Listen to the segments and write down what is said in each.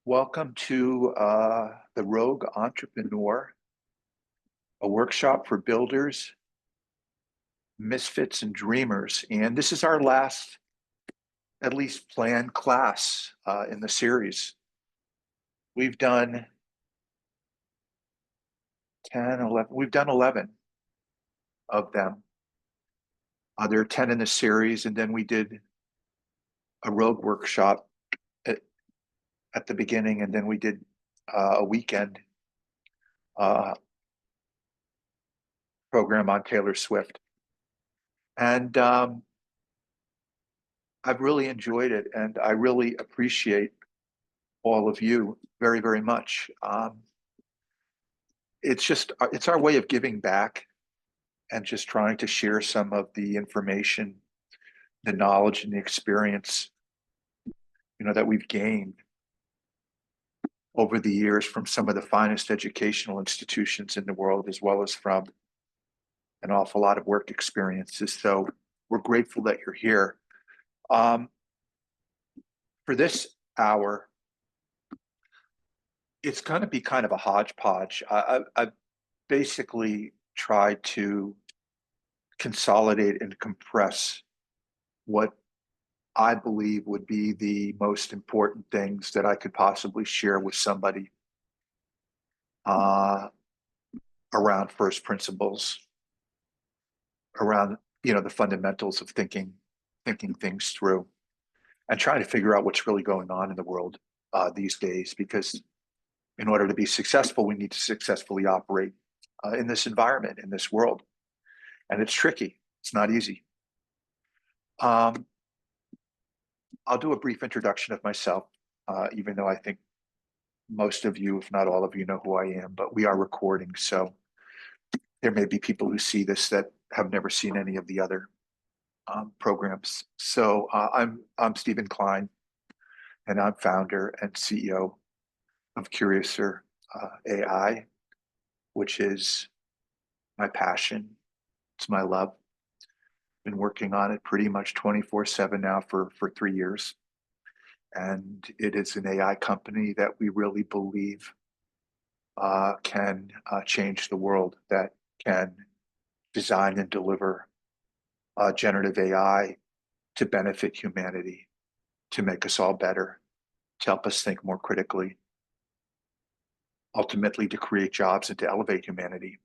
Welcome to the Rogue Entrepreneur, a workshop for builders, misfits, and dreamers. And this is our last, at least planned class in the series. We've done 10, 11, we've done 11 of them. There are 10 in the series, and then we did a Rogue workshop at the beginning, and then we did a weekend uh, program on Taylor Swift. And I've really enjoyed it, and I really appreciate all of you very, very much. It's our way of giving back and just trying to share some of the information, the knowledge, and the experience, that we've gained over the years from some of the finest educational institutions in the world, as well as from an awful lot of work experiences. So we're grateful that you're here. For this hour, it's going to be kind of a hodgepodge. I've basically tried to consolidate and compress what I believe would be the most important things that I could possibly share with somebody uh, around first principles, around the fundamentals of thinking things through, and trying to figure out what's really going on in the world these days. Because in order to be successful, we need to successfully operate in this environment, in this world, and it's tricky. It's not easy. I'll do a brief introduction of myself, even though I think most of you, if not all of you, know who I am, but we are recording. So there may be people who see this that have never seen any of the other programs. So I'm Stephen Klein, and I'm founder and CEO of Curiouser AI, which is my passion. It's my love. Been working on it pretty much 24/7 now for 3 years. And it is an AI company that we really believe can change the world, that can design and deliver generative AI to benefit humanity, to make us all better, to help us think more critically, ultimately to create jobs and to elevate humanity,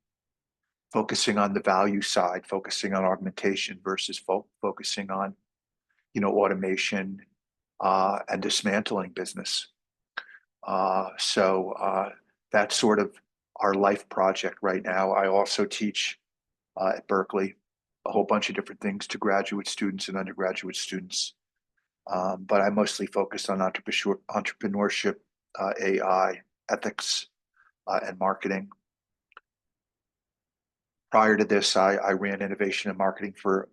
focusing on the value side, focusing on augmentation versus focusing on, automation and dismantling business. So that's sort of our life project right now. I also teach at Berkeley a whole bunch of different things to graduate students and undergraduate students. But I mostly focus on entrepreneurship, AI, ethics, and marketing. Prior to this, I ran innovation and marketing for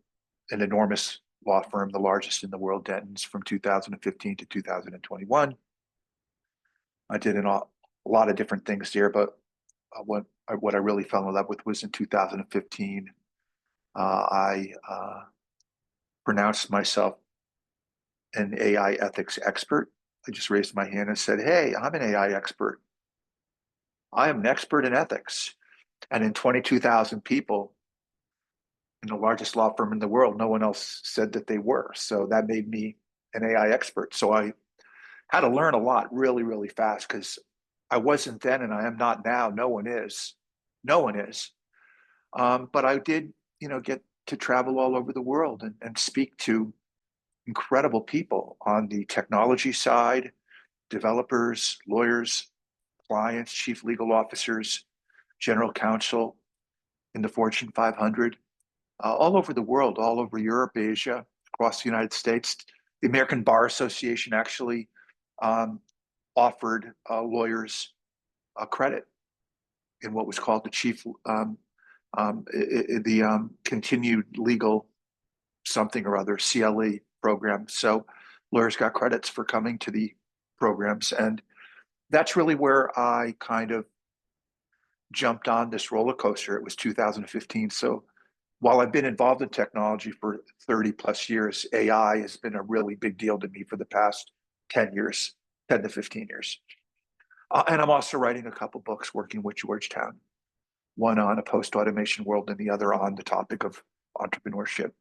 an enormous law firm, the largest in the world, Denton's, from 2015 to 2021. I did a lot of different things there, but what I really fell in love with was in 2015. I pronounced myself an AI ethics expert. I just raised my hand and said, "Hey, I'm an AI expert. I am an expert in ethics." And in 22,000 people in the largest law firm in the world, no one else said that they were. So that made me an AI expert. So I had to learn a lot really, really fast because I wasn't then and I am not now. No one is. No one is. But I did, get to travel all over the world and speak to incredible people on the technology side, developers, lawyers, clients, chief legal officers, general counsel in the Fortune 500, all over the world, all over Europe, Asia, across the United States. The American Bar Association actually offered lawyers credit in what was called the continued legal something or other, CLE program. So lawyers got credits for coming to the programs. And that's really where I kind of jumped on this roller coaster. It was 2015. So while I've been involved in technology for 30 plus years, AI has been a really big deal to me for the past 10 years, 10 to 15 years. And I'm also writing a couple books working with Georgetown, one on a post-automation world and the other on the topic of entrepreneurship.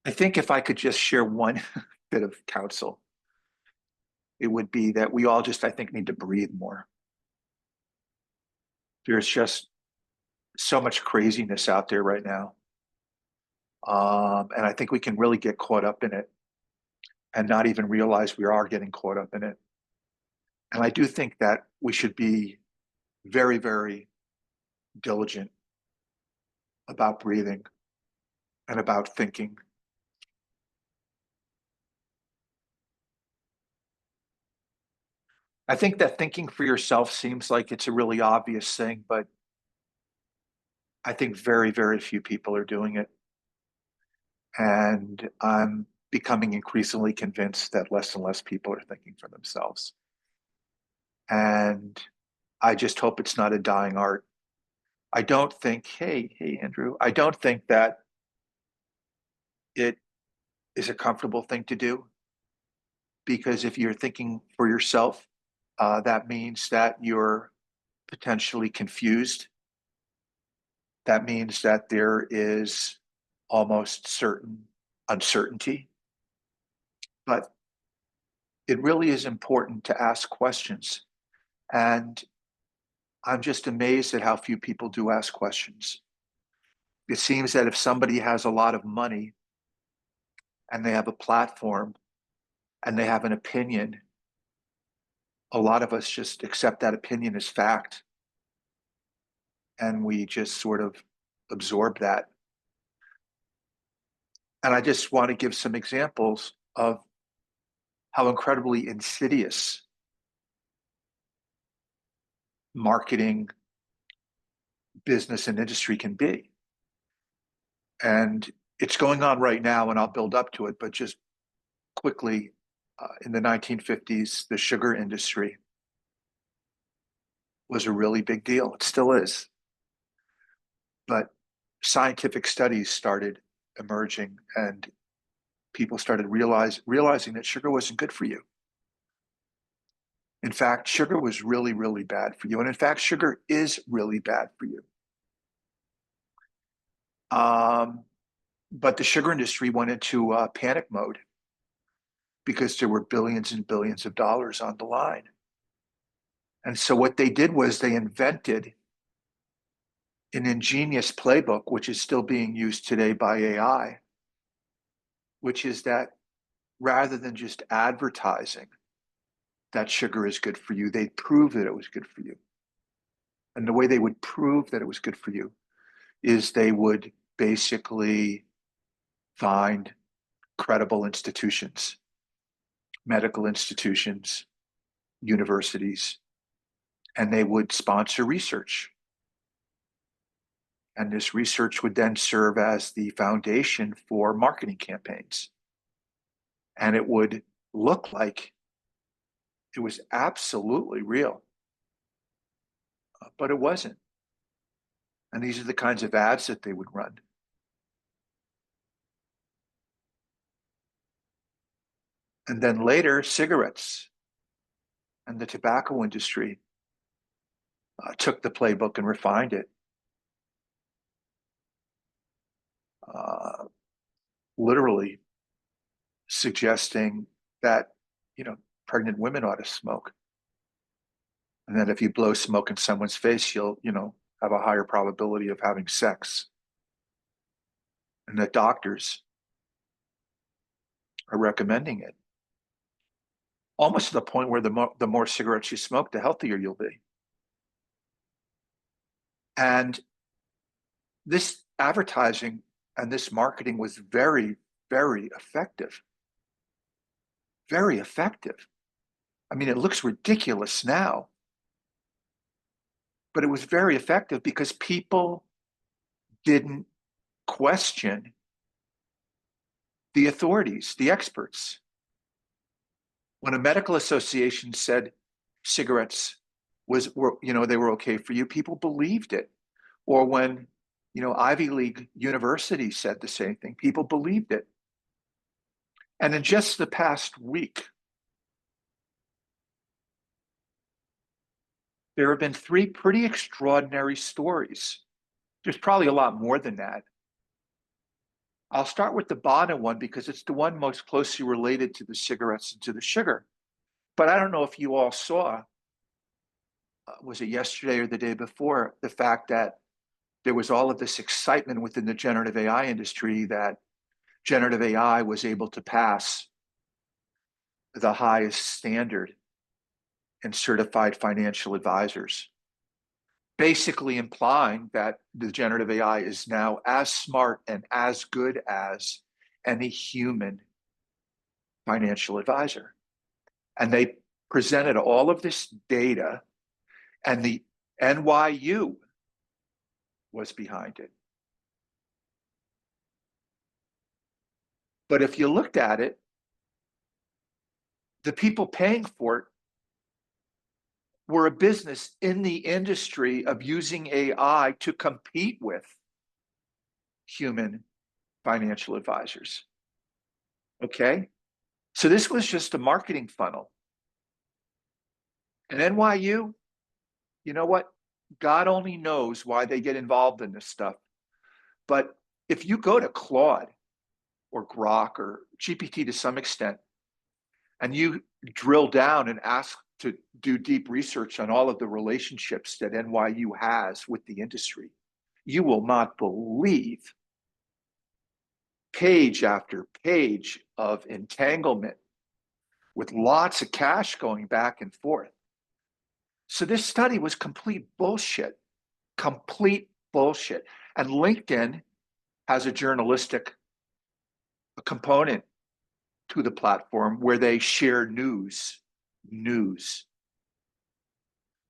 I think if I could just share one bit of counsel, it would be that we all just, I think, need to breathe more. There's just so much craziness out there right now. And I think we can really get caught up in it and not even realize we are getting caught up in it. And I do think that we should be very, very diligent about breathing and about thinking. I think that thinking for yourself seems like it's a really obvious thing, but I think very, very few people are doing it. And I'm becoming increasingly convinced that less and less people are thinking for themselves. And I just hope it's not a dying art. I don't think, hey, Andrew, I don't think that it is a comfortable thing to do, because if you're thinking for yourself, that means that you're potentially confused. That means that there is almost certain uncertainty. But it really is important to ask questions. And I'm just amazed at how few people do ask questions. It seems that if somebody has a lot of money and they have a platform and they have an opinion, a lot of us just accept that opinion as fact. And we just sort of absorb that. And I just want to give some examples of how incredibly insidious marketing, business, and industry can be. And it's going on right now, and I'll build up to it, but just quickly, in the 1950s, the sugar industry was a really big deal. It still is. But scientific studies started emerging, and people started realizing that sugar wasn't good for you. In fact, sugar was really, really bad for you. And in fact, sugar is really bad for you. But the sugar industry went into panic mode because there were billions and billions of dollars on the line. And so what they did was they invented an ingenious playbook, which is still being used today by AI, which is that rather than just advertising that sugar is good for you, they'd prove that it was good for you. And the way they would prove that it was good for you is they would basically find credible institutions, medical institutions, universities, and they would sponsor research. And this research would then serve as the foundation for marketing campaigns. And it would look like it was absolutely real, but it wasn't. And these are the kinds of ads that they would run. And then later, cigarettes and the tobacco industry took the playbook and refined it, literally suggesting that, you know, pregnant women ought to smoke. And that if you blow smoke in someone's face, you'll, have a higher probability of having sex. And that doctors are recommending it. Almost to the point where the more cigarettes you smoke, the healthier you'll be. And this advertising and this marketing was very, very effective. Very effective. I mean, it looks ridiculous now, but it was very effective because people didn't question the authorities, the experts. When a medical association said cigarettes they were okay for you, people believed it. Or when, Ivy League universities said the same thing, people believed it. And in just the past week, There have been three pretty extraordinary stories. There's probably a lot more than that. I'll start with the bottom one because it's the one most closely related to the cigarettes and to the sugar. But I don't know if you all saw, was it yesterday or the day before, the fact that there was all of this excitement within the generative AI industry that generative AI was able to pass the highest standard in certified financial advisors, basically implying that the generative AI is now as smart and as good as any human financial advisor. And they presented all of this data, and the NYU was behind it. But if you looked at it, the people paying for it were a business in the industry of using AI to compete with human financial advisors. Okay? So this was just a marketing funnel. And NYU, you know what? God only knows why they get involved in this stuff. But if you go to Claude or Grok or GPT to some extent, and you drill down and ask to do deep research on all of the relationships that NYU has with the industry, you will not believe page after page of entanglement with lots of cash going back and forth. So this study was complete bullshit, complete bullshit. And LinkedIn has a journalistic component to the platform where they share news.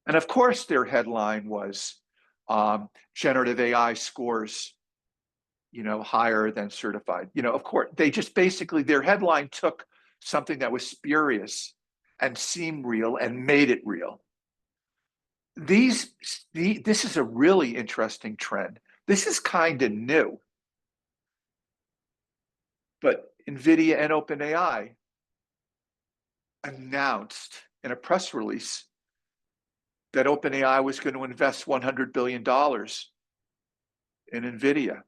And of course, their headline was generative AI scores, higher than certified. Of course, they just basically, their headline took something that was spurious and seemed real and made it real. This is a really interesting trend. This is kind of new. But NVIDIA and OpenAI announced in a press release that OpenAI was going to invest $100 billion in NVIDIA.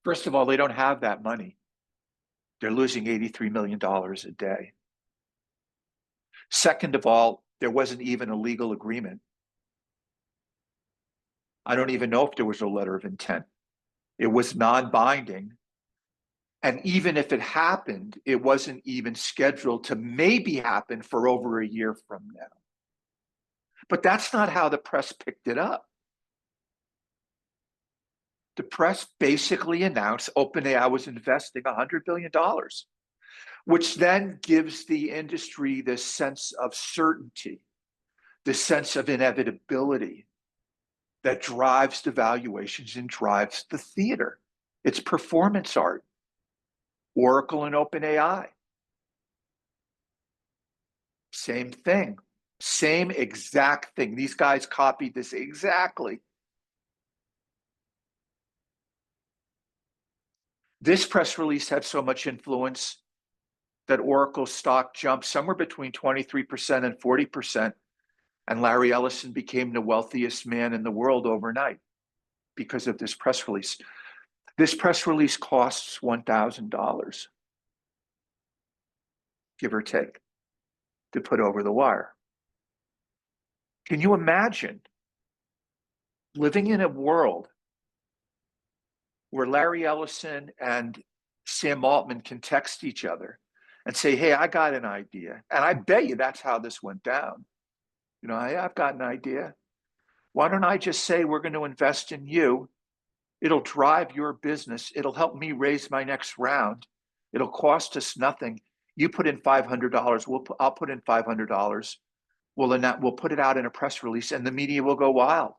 First of all, they don't have that money. They're losing $83 million a day. Second of all, there wasn't even a legal agreement. I don't even know if there was a letter of intent. It was non-binding. And even if it happened, it wasn't even scheduled to maybe happen for over a year from now. But that's not how the press picked it up. The press basically announced OpenAI was investing $100 billion, which then gives the industry this sense of certainty, this sense of inevitability that drives the valuations and drives the theater. It's performance art. Oracle and OpenAI. Same thing. Same exact thing. These guys copied this exactly. This press release had so much influence that Oracle's stock jumped somewhere between 23% and 40%, and Larry Ellison became the wealthiest man in the world overnight because of this press release. This press release costs $1,000, give or take, to put over the wire. Can you imagine living in a world where Larry Ellison and Sam Altman can text each other and say, hey, I got an idea. And I bet you that's how this went down. I've got an idea. Why don't I just say we're going to invest in you? It'll drive your business. It'll help me raise my next round. It'll cost us nothing. You put in $500. I'll put in $500. We'll put it out in a press release and the media will go wild.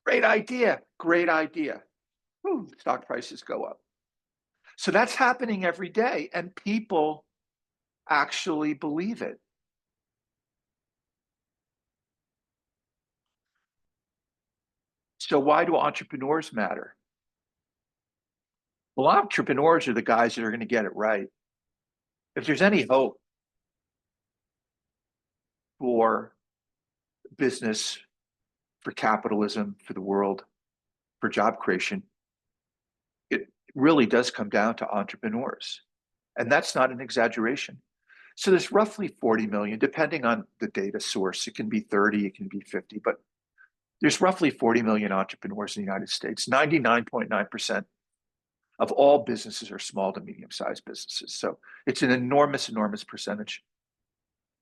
Great idea. Great idea. Whew, stock prices go up. So that's happening every day, and people actually believe it. So why do entrepreneurs matter? Well, entrepreneurs are the guys that are going to get it right. If there's any hope for business, for capitalism, for the world, for job creation, it really does come down to entrepreneurs. And that's not an exaggeration. So there's roughly 40 million, depending on the data source. It can be 30, it can be 50, but there's roughly 40 million entrepreneurs in the United States. 99.9% of all businesses are small to medium-sized businesses. So it's an enormous, enormous percentage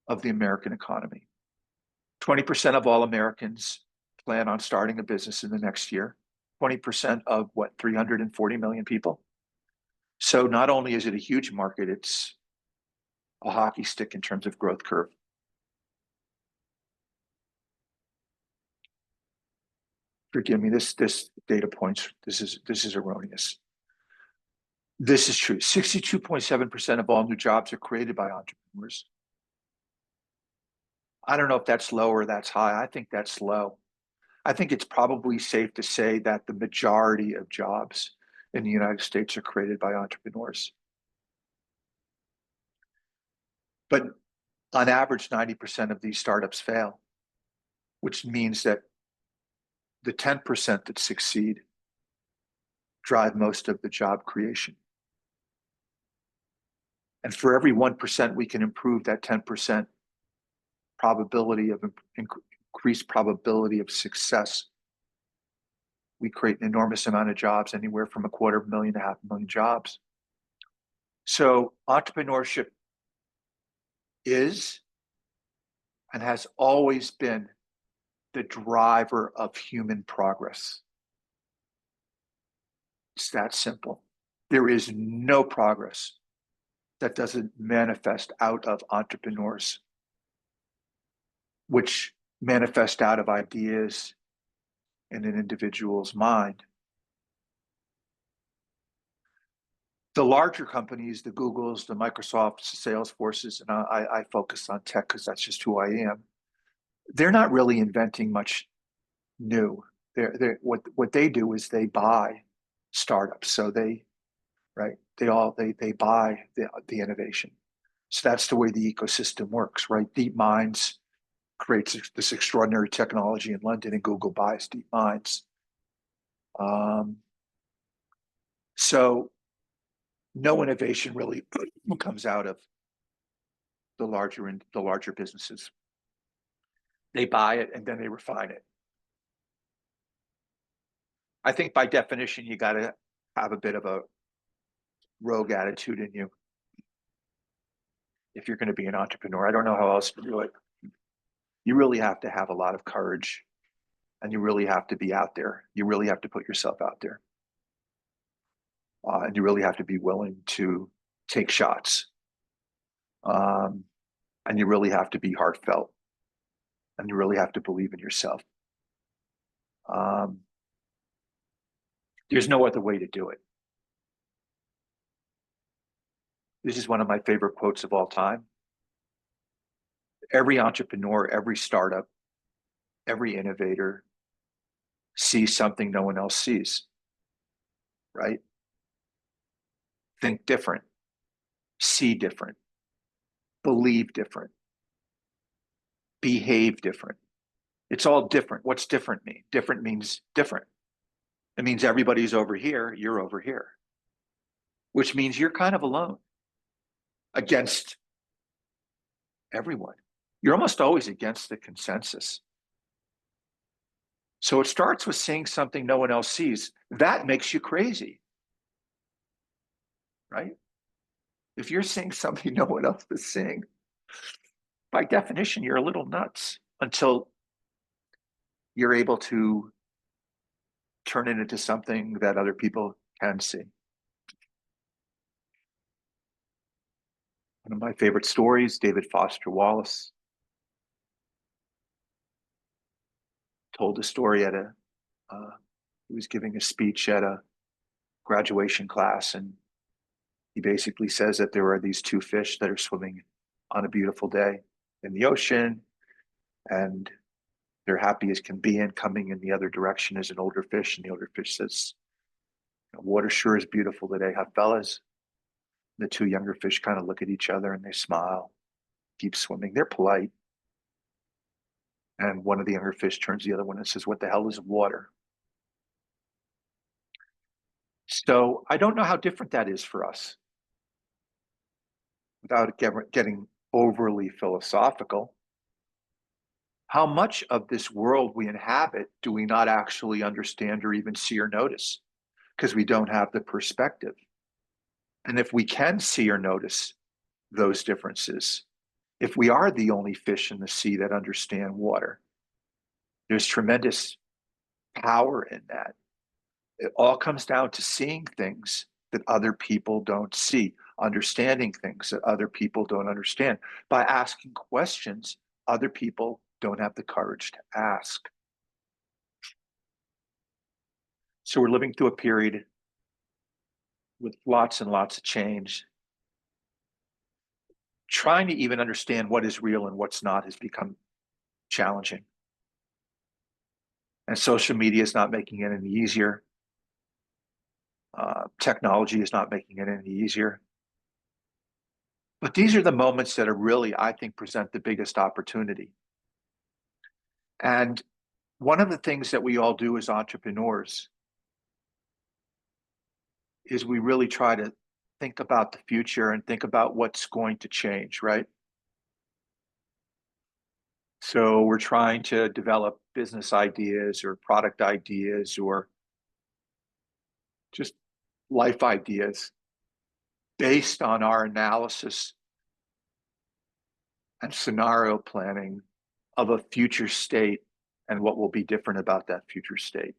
of the American economy. 20% of all Americans plan on starting a business in the next year. 20% of what, 340 million people? So not only is it a huge market, it's a hockey stick in terms of growth curve. Forgive me, this data points, this is erroneous. This is true. 62.7% of all new jobs are created by entrepreneurs. I don't know if that's low or that's high. I think that's low. I think it's probably safe to say that the majority of jobs in the United States are created by entrepreneurs. But on average, 90% of these startups fail, which means that the 10% that succeed drive most of the job creation. And for every 1% we can improve that 10% probability of increased probability of success, we create an enormous amount of jobs, anywhere from 250,000 to 500,000 jobs. So entrepreneurship is and has always been the driver of human progress. It's that simple. There is no progress that doesn't manifest out of entrepreneurs, which manifest out of ideas in an individual's mind. The larger companies, the Googles, the Microsofts, the Salesforces, and I focus on tech because that's just who I am. They're not really inventing much new. What they do is they buy startups. So they buy the innovation. So that's the way the ecosystem works, right? DeepMinds creates this extraordinary technology in London, and Google buys DeepMinds. So no innovation really comes out of the larger businesses. They buy it and then they refine it. I think by definition, you got to have a bit of a rogue attitude in you if you're going to be an entrepreneur. I don't know how else to do it. You really have to have a lot of courage, and you really have to be out there. You really have to put yourself out there. And you really have to be willing to take shots. And you really have to be heartfelt. And you really have to believe in yourself. There's no other way to do it. This is one of my favorite quotes of all time. Every entrepreneur, every startup, every innovator sees something no one else sees, right? Think different, see different, believe different, behave different. It's all different. What's different mean? Different means different. It means everybody's over here, you're over here, which means you're kind of alone against everyone. You're almost always against the consensus. So it starts with seeing something no one else sees. That makes you crazy, right? If you're seeing something no one else is seeing, by definition, you're a little nuts until you're able to turn it into something that other people can see. One of my favorite stories, David Foster Wallace told a story at he was giving a speech at a graduation class, and he basically says that there are these two fish that are swimming on a beautiful day in the ocean, and they're happy as can be, and coming in the other direction is an older fish, and the older fish says, "Water sure is beautiful today, huh, fellas?" The two younger fish kind of look at each other and they smile, keep swimming. They're polite. And one of the younger fish turns to the other one and says, "What the hell is water?" So I don't know how different that is for us without getting overly philosophical. How much of this world we inhabit do we not actually understand or even see or notice because we don't have the perspective? And if we can see or notice those differences, if we are the only fish in the sea that understand water, there's tremendous power in that. It all comes down to seeing things that other people don't see, understanding things that other people don't understand, by asking questions other people don't have the courage to ask. So we're living through a period with lots and lots of change. Trying to even understand what is real and what's not has become challenging. And social media is not making it any easier. Technology is not making it any easier. But these are the moments that are really, I think, present the biggest opportunity. And one of the things that we all do as entrepreneurs is we really try to think about the future and think about what's going to change, right? So we're trying to develop business ideas or product ideas or just life ideas based on our analysis and scenario planning of a future state and what will be different about that future state.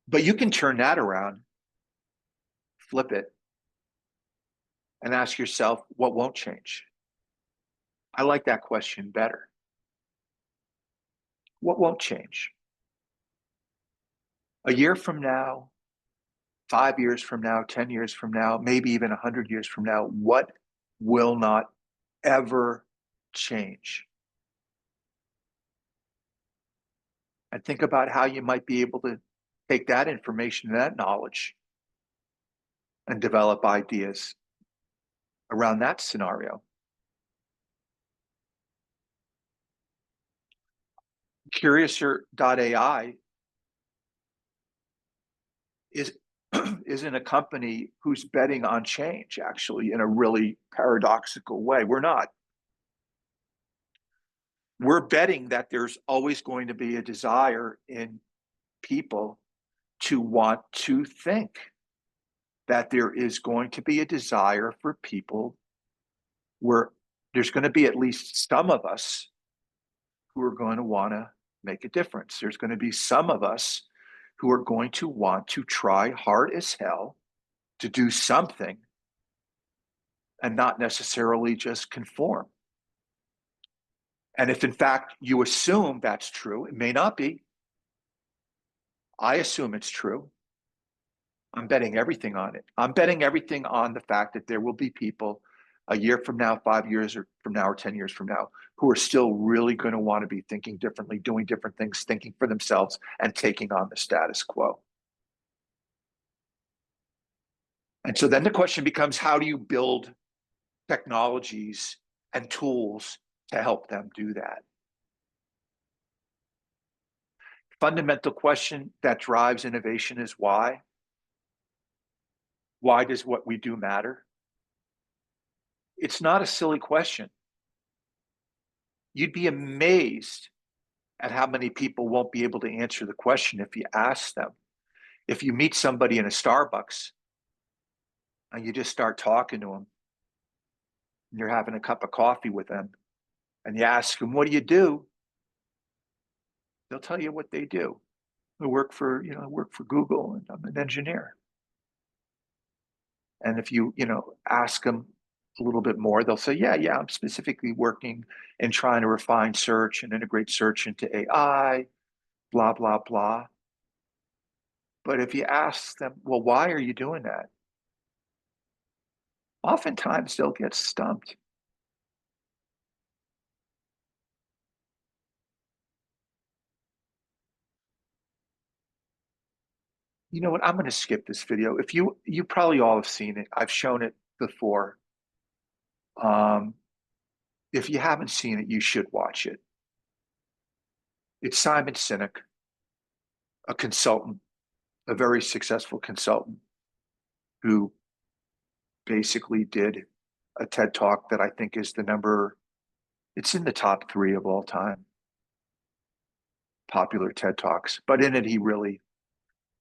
But you can turn that around, flip it, and ask yourself, what won't change? I like that question better. What won't change? A year from now, 5 years from now, 10 years from now, maybe even 100 years from now, what will not ever change? And think about how you might be able to take that information and that knowledge and develop ideas around that scenario. Curiouser.ai is isn't a company who's betting on change, actually, in a really paradoxical way. We're not. We're betting that there's always going to be a desire in people to want to think, that there is going to be a desire for people where there's going to be at least some of us who are going to want to make a difference. There's going to be some of us who are going to want to try hard as hell to do something and not necessarily just conform. And if in fact you assume that's true, it may not be. I assume it's true. I'm betting everything on it. I'm betting everything on the fact that there will be people a year from now, 5 years from now, or 10 years from now, who are still really going to want to be thinking differently, doing different things, thinking for themselves, and taking on the status quo. And so then the question becomes, how do you build technologies and tools to help them do that? Fundamental question that drives innovation is why. Why does what we do matter? It's not a silly question. You'd be amazed at how many people won't be able to answer the question if you ask them. If you meet somebody in a Starbucks and you just start talking to them, and you're having a cup of coffee with them, and you ask them, "What do you do?" They'll tell you what they do. I work for, I work for Google, and I'm an engineer. And if you ask them a little bit more, they'll say, yeah, I'm specifically working and trying to refine search and integrate search into AI, blah, blah, blah. But if you ask them, well, why are you doing that? Oftentimes they'll get stumped. You know what? I'm going to skip this video. If you probably all have seen it. I've shown it before. Um, If you haven't seen it, you should watch it. It's Simon Sinek, a consultant, a very successful consultant who basically did a TED Talk that I think is it's in the top 3 of all time popular TED Talks. But in it, he really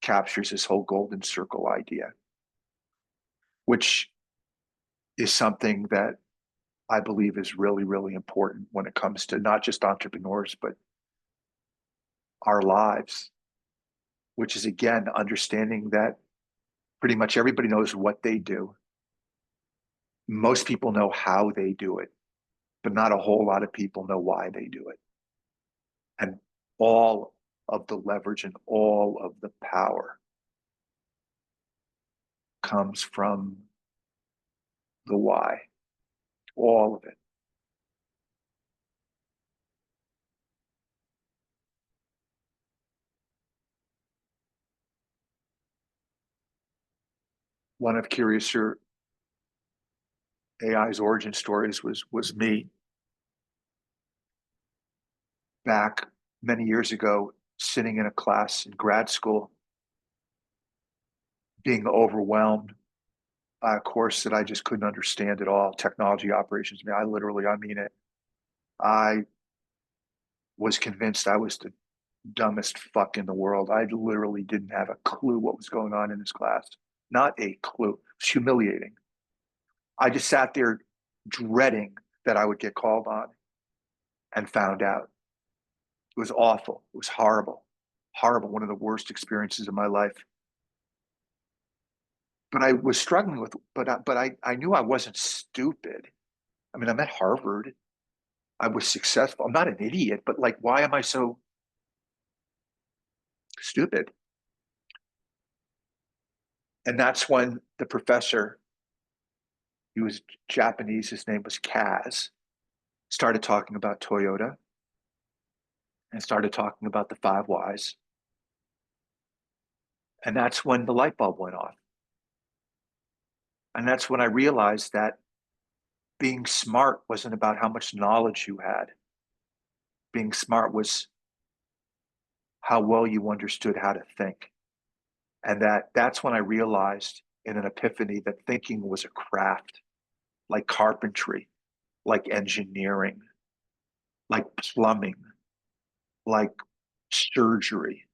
captures this whole golden circle idea, which is something that I believe is really, really important when it comes to not just entrepreneurs, but our lives, which is again, understanding that pretty much everybody knows what they do. Most people know how they do it, but not a whole lot of people know why they do it. And all of the leverage and all of the power comes from the why, all of it. One of Curiouser AI's origin stories was me back many years ago, sitting in a class in grad school, being overwhelmed by a course that I just couldn't understand at all, technology operations. I mean it. I was convinced I was the dumbest fuck in the world. I literally didn't have a clue what was going on in this class. Not a clue. It's humiliating. I just sat there dreading that I would get called on and found out. It was awful. It was horrible. Horrible. One of the worst experiences of my life. But I was struggling with, I knew I wasn't stupid. I mean, I'm at Harvard. I was successful. I'm not an idiot, but like, why am I so stupid? And that's when the professor, he was Japanese, his name was Kaz, started talking about Toyota and started talking about the 5 whys. And that's when the light bulb went off. And that's when I realized that being smart wasn't about how much knowledge you had. Being smart was how well you understood how to think. And that's when I realized in an epiphany that thinking was a craft, like carpentry, like engineering, like plumbing, like surgery.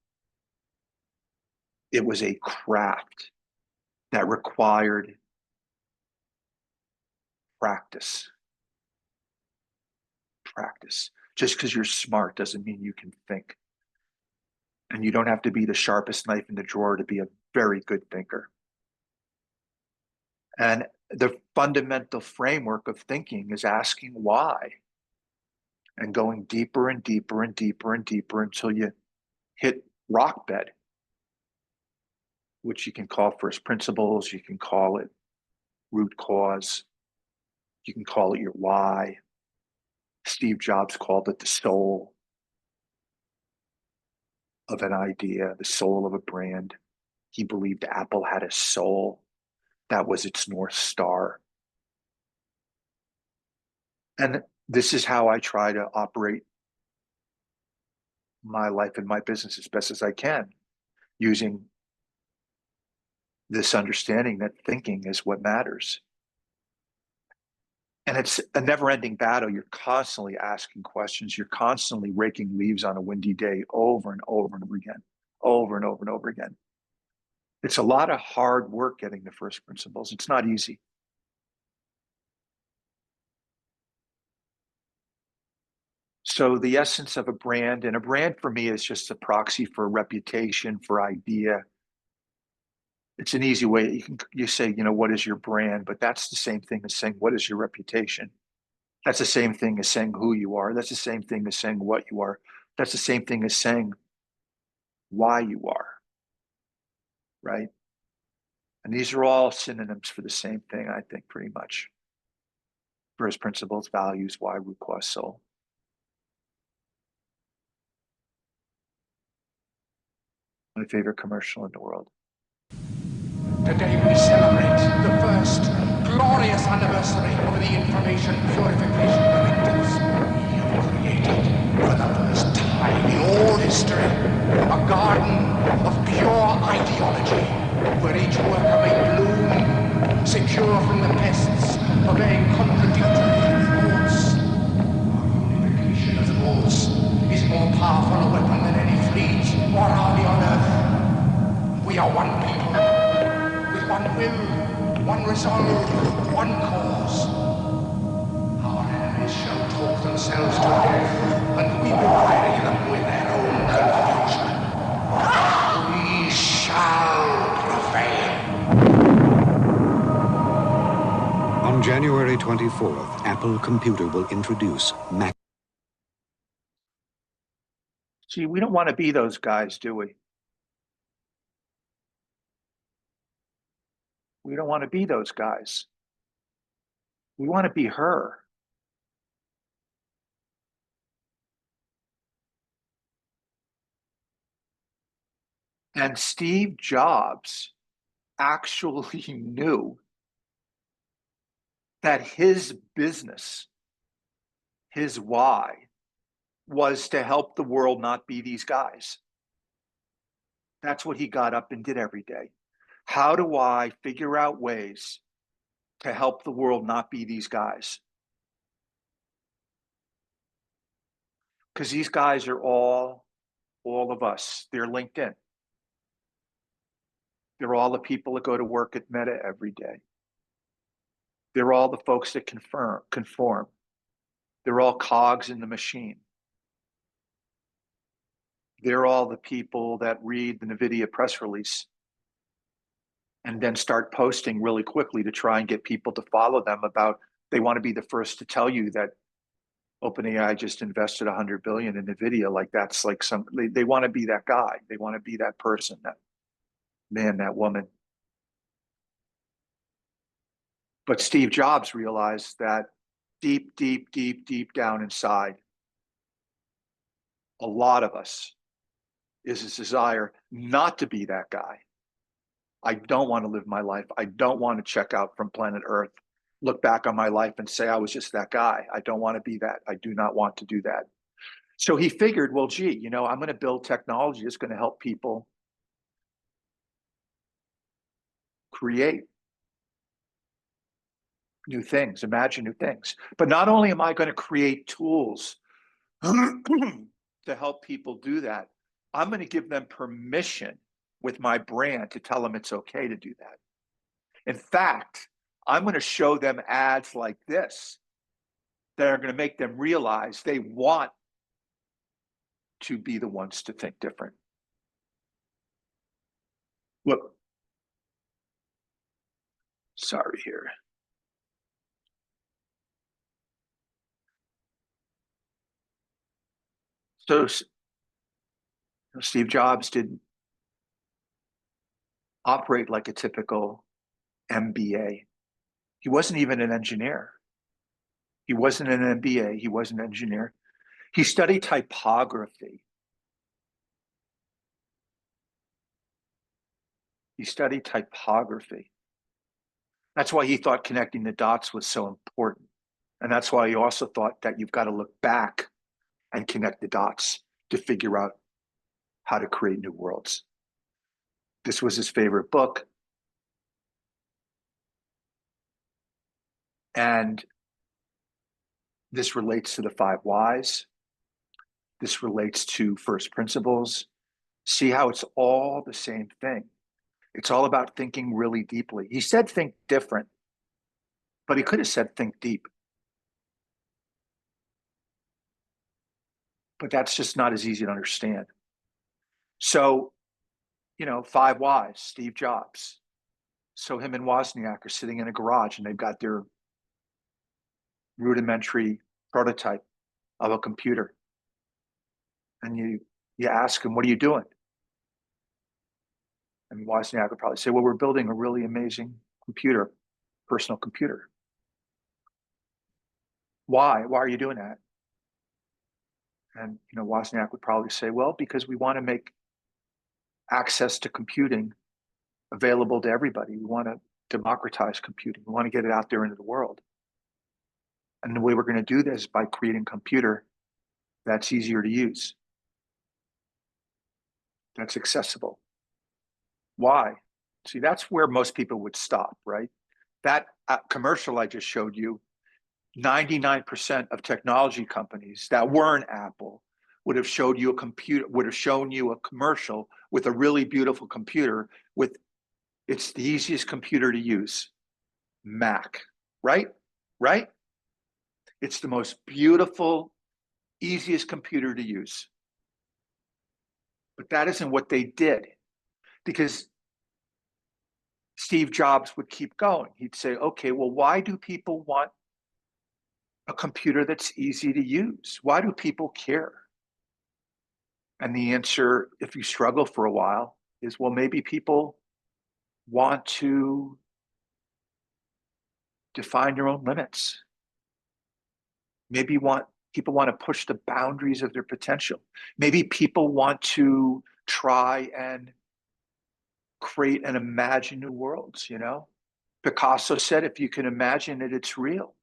It was a craft that required practice. Practice. Just because you're smart doesn't mean you can think. And you don't have to be the sharpest knife in the drawer to be a very good thinker. And the fundamental framework of thinking is asking why and going deeper and deeper and deeper and deeper until you hit rock bed, which you can call first principles, you can call it root cause, you can call it your why. Steve Jobs called it the soul of an idea, the soul of a brand. He believed Apple had a soul. That was its North Star. And this is how I try to operate my life and my business as best as I can, using this understanding that thinking is what matters. And it's a never-ending battle. You're constantly asking questions. You're constantly raking leaves on a windy day over and over and over again, over and over and over again. It's a lot of hard work getting the first principles. It's not easy. So the essence of a brand, and a brand for me is just a proxy for reputation, for idea. It's an easy way. You say, what is your brand? But that's the same thing as saying, what is your reputation? That's the same thing as saying who you are. That's the same thing as saying what you are. That's the same thing as saying why you are, right? And these are all synonyms for the same thing, I think, pretty much. First principles, values, why, root cause, soul. My favorite commercial in the world. Today we celebrate the first glorious anniversary of the information purification history, a garden of pure ideology, where each worker may bloom, secure from the pests of a contradictory thoughts. Our unification of thoughts is more powerful a weapon than any fleet or army on earth. We are one people, with one will, one resolve, one cause. Our enemies shall talk themselves to death, and we will bury them with their own confusion. We shall prevail. On January 24th, Apple Computer will introduce Mac. See, we don't want to be those guys, do we? We don't want to be those guys. We want to be her. And Steve Jobs actually knew that his business, his why, was to help the world not be these guys. That's what he got up and did every day. How do I figure out ways to help the world not be these guys? Because these guys are all of us. They're LinkedIn. They're all the people that go to work at Meta every day. They're all the folks that conform. They're all cogs in the machine. They're all the people that read the NVIDIA press release and then start posting really quickly to try and get people to follow them about, they want to be the first to tell you that OpenAI just invested 100 billion in NVIDIA. Like that's like they want to be that guy. They want to be that person, that man, that woman. But Steve Jobs realized that deep, deep, deep, deep down inside, a lot of us is a desire not to be that guy. I don't want to live my life. I don't want to check out from planet Earth, look back on my life and say, I was just that guy. I don't want to be that. I do not want to do that. So he figured, well, gee, I'm going to build technology that's going to help people create new things, imagine new things. But not only am I going to create tools to help people do that, I'm going to give them permission with my brand to tell them it's okay to do that. In fact, I'm going to show them ads like this that are going to make them realize they want to be the ones to think different. Look, sorry here. So Steve Jobs didn't operate like a typical MBA. He wasn't even an engineer. He wasn't an MBA. He wasn't an engineer. He studied typography. He studied typography. That's why he thought connecting the dots was so important. And that's why he also thought that you've got to look back and connect the dots to figure out how to create new worlds. This was his favorite book. And this relates to the 5 whys. This relates to first principles. See how it's all the same thing. It's all about thinking really deeply. He said think different, but he could have said think deep. But that's just not as easy to understand. So, 5 whys, Steve Jobs. So him and Wozniak are sitting in a garage and they've got their rudimentary prototype of a computer. And you ask him, what are you doing? And Wozniak would probably say, well, we're building a really amazing computer, personal computer. Why? Why are you doing that? And Wozniak would probably say, well, because we want to make access to computing available to everybody. We want to democratize computing. We want to get it out there into the world. And the way we're going to do this is by creating a computer that's easier to use. that's accessible. Why? See, that's where most people would stop, right? That commercial I just showed you, 99% of technology companies that weren't Apple would have showed you a computer, would have shown you a commercial with a really beautiful computer with, it's the easiest computer to use, Mac, right? Right? It's the most beautiful, easiest computer to use. But that isn't what they did, because Steve Jobs would keep going. He'd say, okay, well, why do people want a computer that's easy to use? Why do people care? And the answer, if you struggle for a while, is, well, maybe people want to define your own limits. Maybe people want to push the boundaries of their potential. Maybe people want to try and create and imagine new worlds, you know? Picasso said, if you can imagine it, it's real.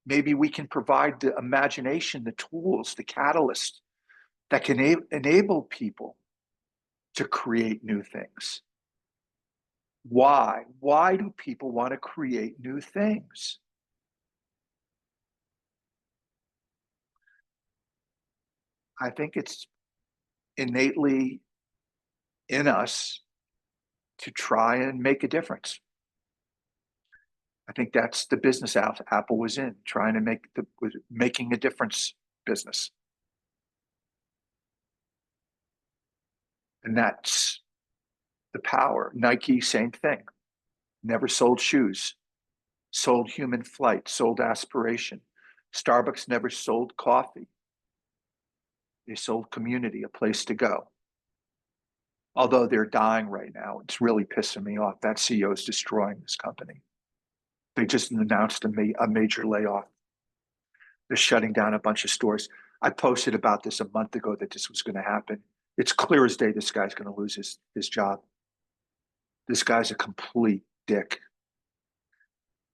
Maybe we can provide the imagination, the tools, the catalyst that can enable people to create new things. Why? Why do people want to create new things? I think it's innately in us to try and make a difference. I think that's the business Apple was in, trying to making a difference business. And that's the power. Nike, same thing. Never sold shoes, sold human flight, sold aspiration. Starbucks never sold coffee. They sold community, a place to go. Although they're dying right now, it's really pissing me off. That CEO is destroying this company. They just announced a major layoff. They're shutting down a bunch of stores. I posted about this a month ago that this was going to happen. It's clear as day this guy's going to lose his job. This guy's a complete dick.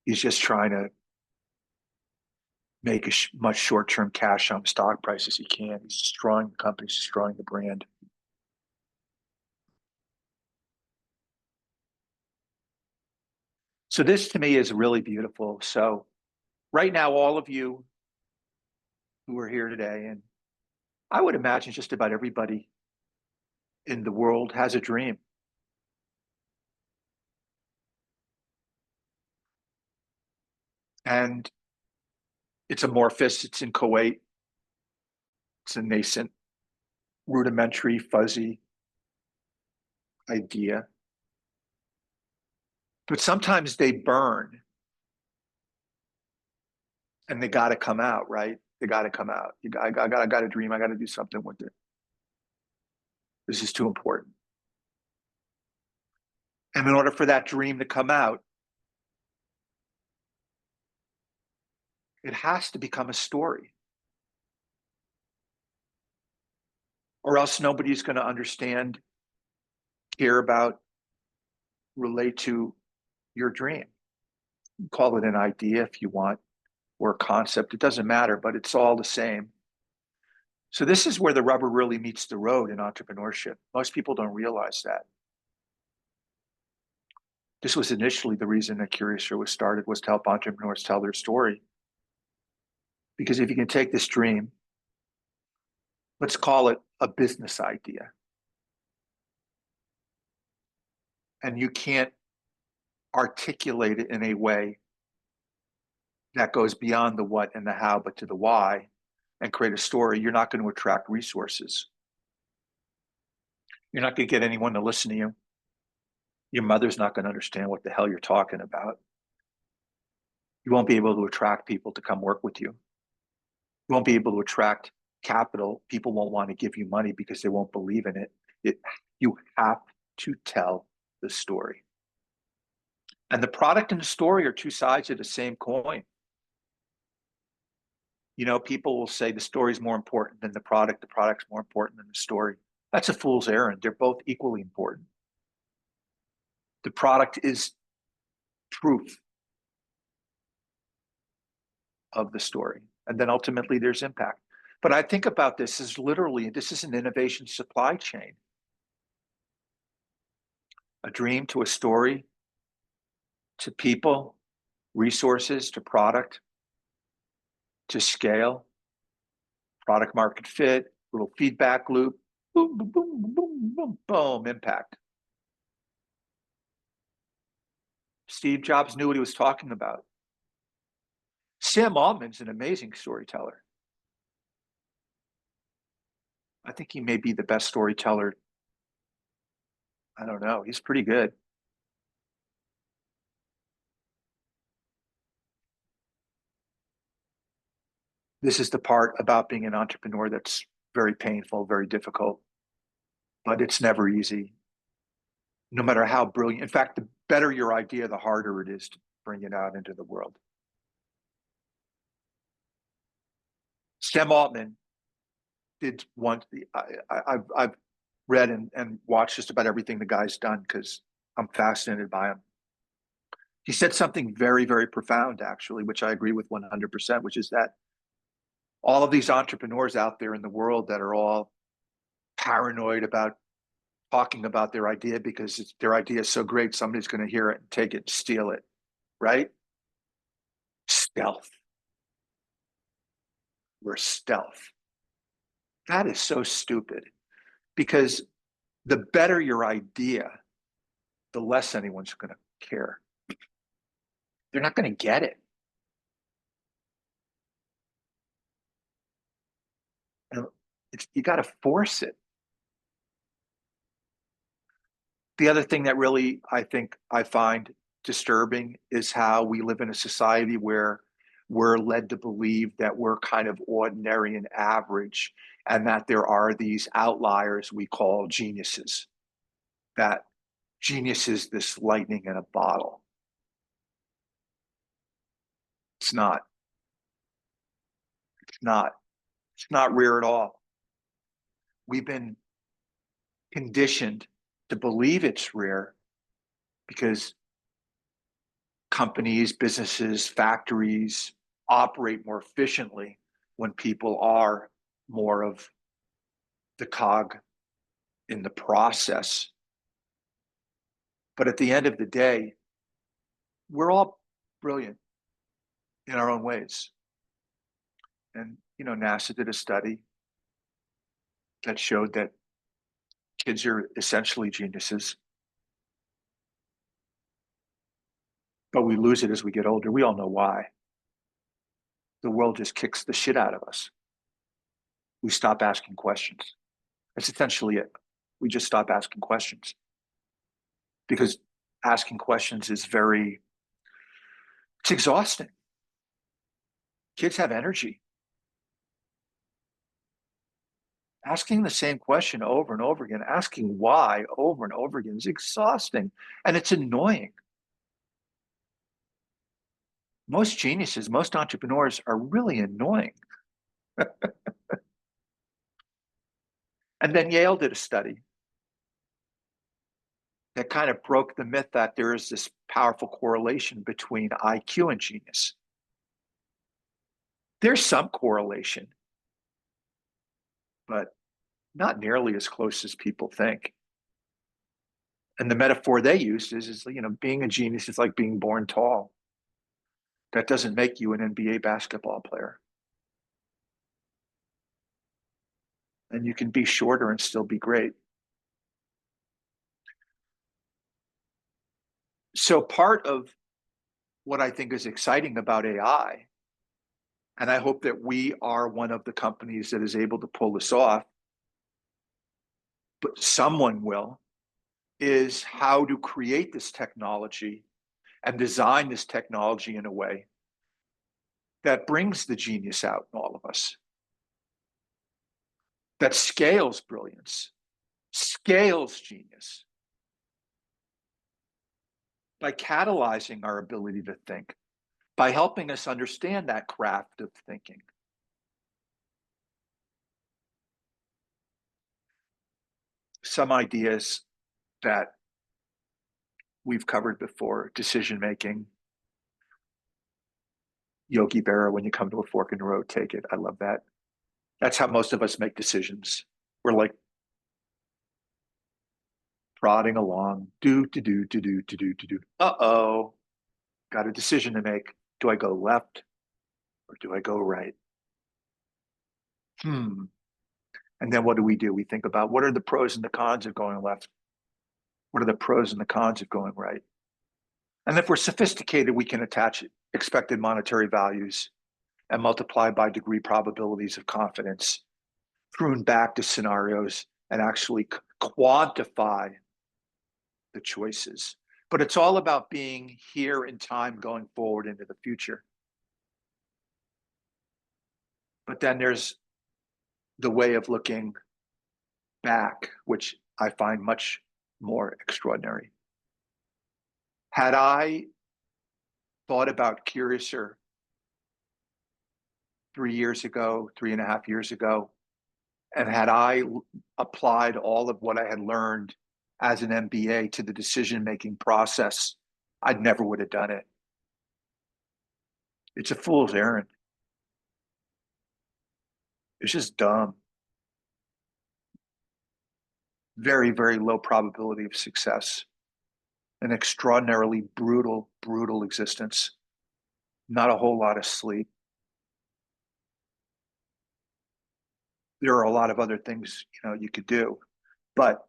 He's just trying to make as much short-term cash on stock price as he can. He's destroying the company, he's destroying the brand. So this to me is really beautiful. So right now, all of you who are here today, and I would imagine just about everybody in the world has a dream. And it's amorphous, it's inchoate, it's a nascent, rudimentary, fuzzy idea. But sometimes they burn and they got to come out, right? They got to come out. I got a dream. I got to do something with it. This is too important. And in order for that dream to come out, it has to become a story. Or else nobody's going to understand, care about, relate to your dream. Call it an idea if you want, or a concept. It doesn't matter, but it's all the same. So this is where the rubber really meets the road in entrepreneurship. Most people don't realize that. This was initially the reason that Curious Show was started, was to help entrepreneurs tell their story. Because if you can take this dream, let's call it a business idea, and you can't articulate it in a way that goes beyond the what and the how, but to the why, and create a story, you're not going to attract resources. You're not going to get anyone to listen to you. Your mother's not going to understand what the hell you're talking about. You won't be able to attract people to come work with you. You won't be able to attract capital. People won't want to give you money because they won't believe in it. You have to tell the story. And the product and the story are two sides of the same coin. You know, people will say the story is more important than the product's more important than the story. That's a fool's errand. They're both equally important. The product is proof of the story. And then ultimately there's impact. But I think about this as literally, this is an innovation supply chain. a dream to a story, to people, resources, to product, to scale, product market fit, little feedback loop, boom, boom, boom, boom, boom, boom, impact. Steve Jobs knew what he was talking about. Sam Altman's an amazing storyteller. I think he may be the best storyteller. I don't know. He's pretty good. This is the part about being an entrepreneur that's very painful, very difficult, but it's never easy. No matter how brilliant. In fact, the better your idea, the harder it is to bring it out into the world. Sam Altman did one. I've read and watched just about everything the guy's done because I'm fascinated by him. He said something very, very profound, actually, which I agree with 100%, which is that all of these entrepreneurs out there in the world that are all paranoid about talking about their idea because their idea is so great, somebody's going to hear it and take it and steal it, right? Stealth. We're stealth. That is so stupid because the better your idea, the less anyone's going to care. They're not going to get it. You got to force it. The other thing that really I think I find disturbing is how we live in a society where we're led to believe that we're kind of ordinary and average, and that there are these outliers we call geniuses. That genius is this lightning in a bottle. It's not. It's not. It's not rare at all. We've been conditioned to believe it's rare because companies, businesses, factories operate more efficiently when people are more of the cog in the process. But at the end of the day, we're all brilliant in our own ways. And, NASA did a study that showed that kids are essentially geniuses, but we lose it as we get older. We all know why. The world just kicks the shit out of us. We stop asking questions. That's essentially it. We just stop asking questions because asking questions is it's exhausting. Kids have energy. Asking the same question over and over again, asking why over and over again is exhausting and it's annoying. Most geniuses, most entrepreneurs are really annoying. And then Yale did a study that kind of broke the myth that there is this powerful correlation between IQ and genius. There's some correlation, but not nearly as close as people think. And the metaphor they used is being a genius is like being born tall. That doesn't make you an NBA basketball player. And you can be shorter and still be great. So part of what I think is exciting about AI, and I hope that we are one of the companies that is able to pull this off, but someone will, is how to create this technology and design this technology in a way that brings the genius out in all of us, that scales brilliance, scales genius by catalyzing our ability to think, by helping us understand that craft of thinking. Some ideas that we've covered before: decision-making. Yogi Berra, when you come to a fork in the road, take it. I love that. That's how most of us make decisions. We're like prodding along, do. Uh-oh, got a decision to make. Do I go left or do I go right? Hmm. And then what do? We think about what are the pros and the cons of going left? What are the pros and the cons of going right? And if we're sophisticated, we can attach expected monetary values and multiply by degree probabilities of confidence, prune back to scenarios, and actually quantify the choices. But it's all about being here in time going forward into the future. But then there's the way of looking back, which I find much more extraordinary. Had I thought about Curiouser 3 years ago, 3.5 years ago, and had I applied all of what I had learned as an MBA to the decision-making process, I never would have done it. It's a fool's errand. It's just dumb. Very, very low probability of success. An extraordinarily brutal, brutal existence. Not a whole lot of sleep. There are a lot of other things, you could do, but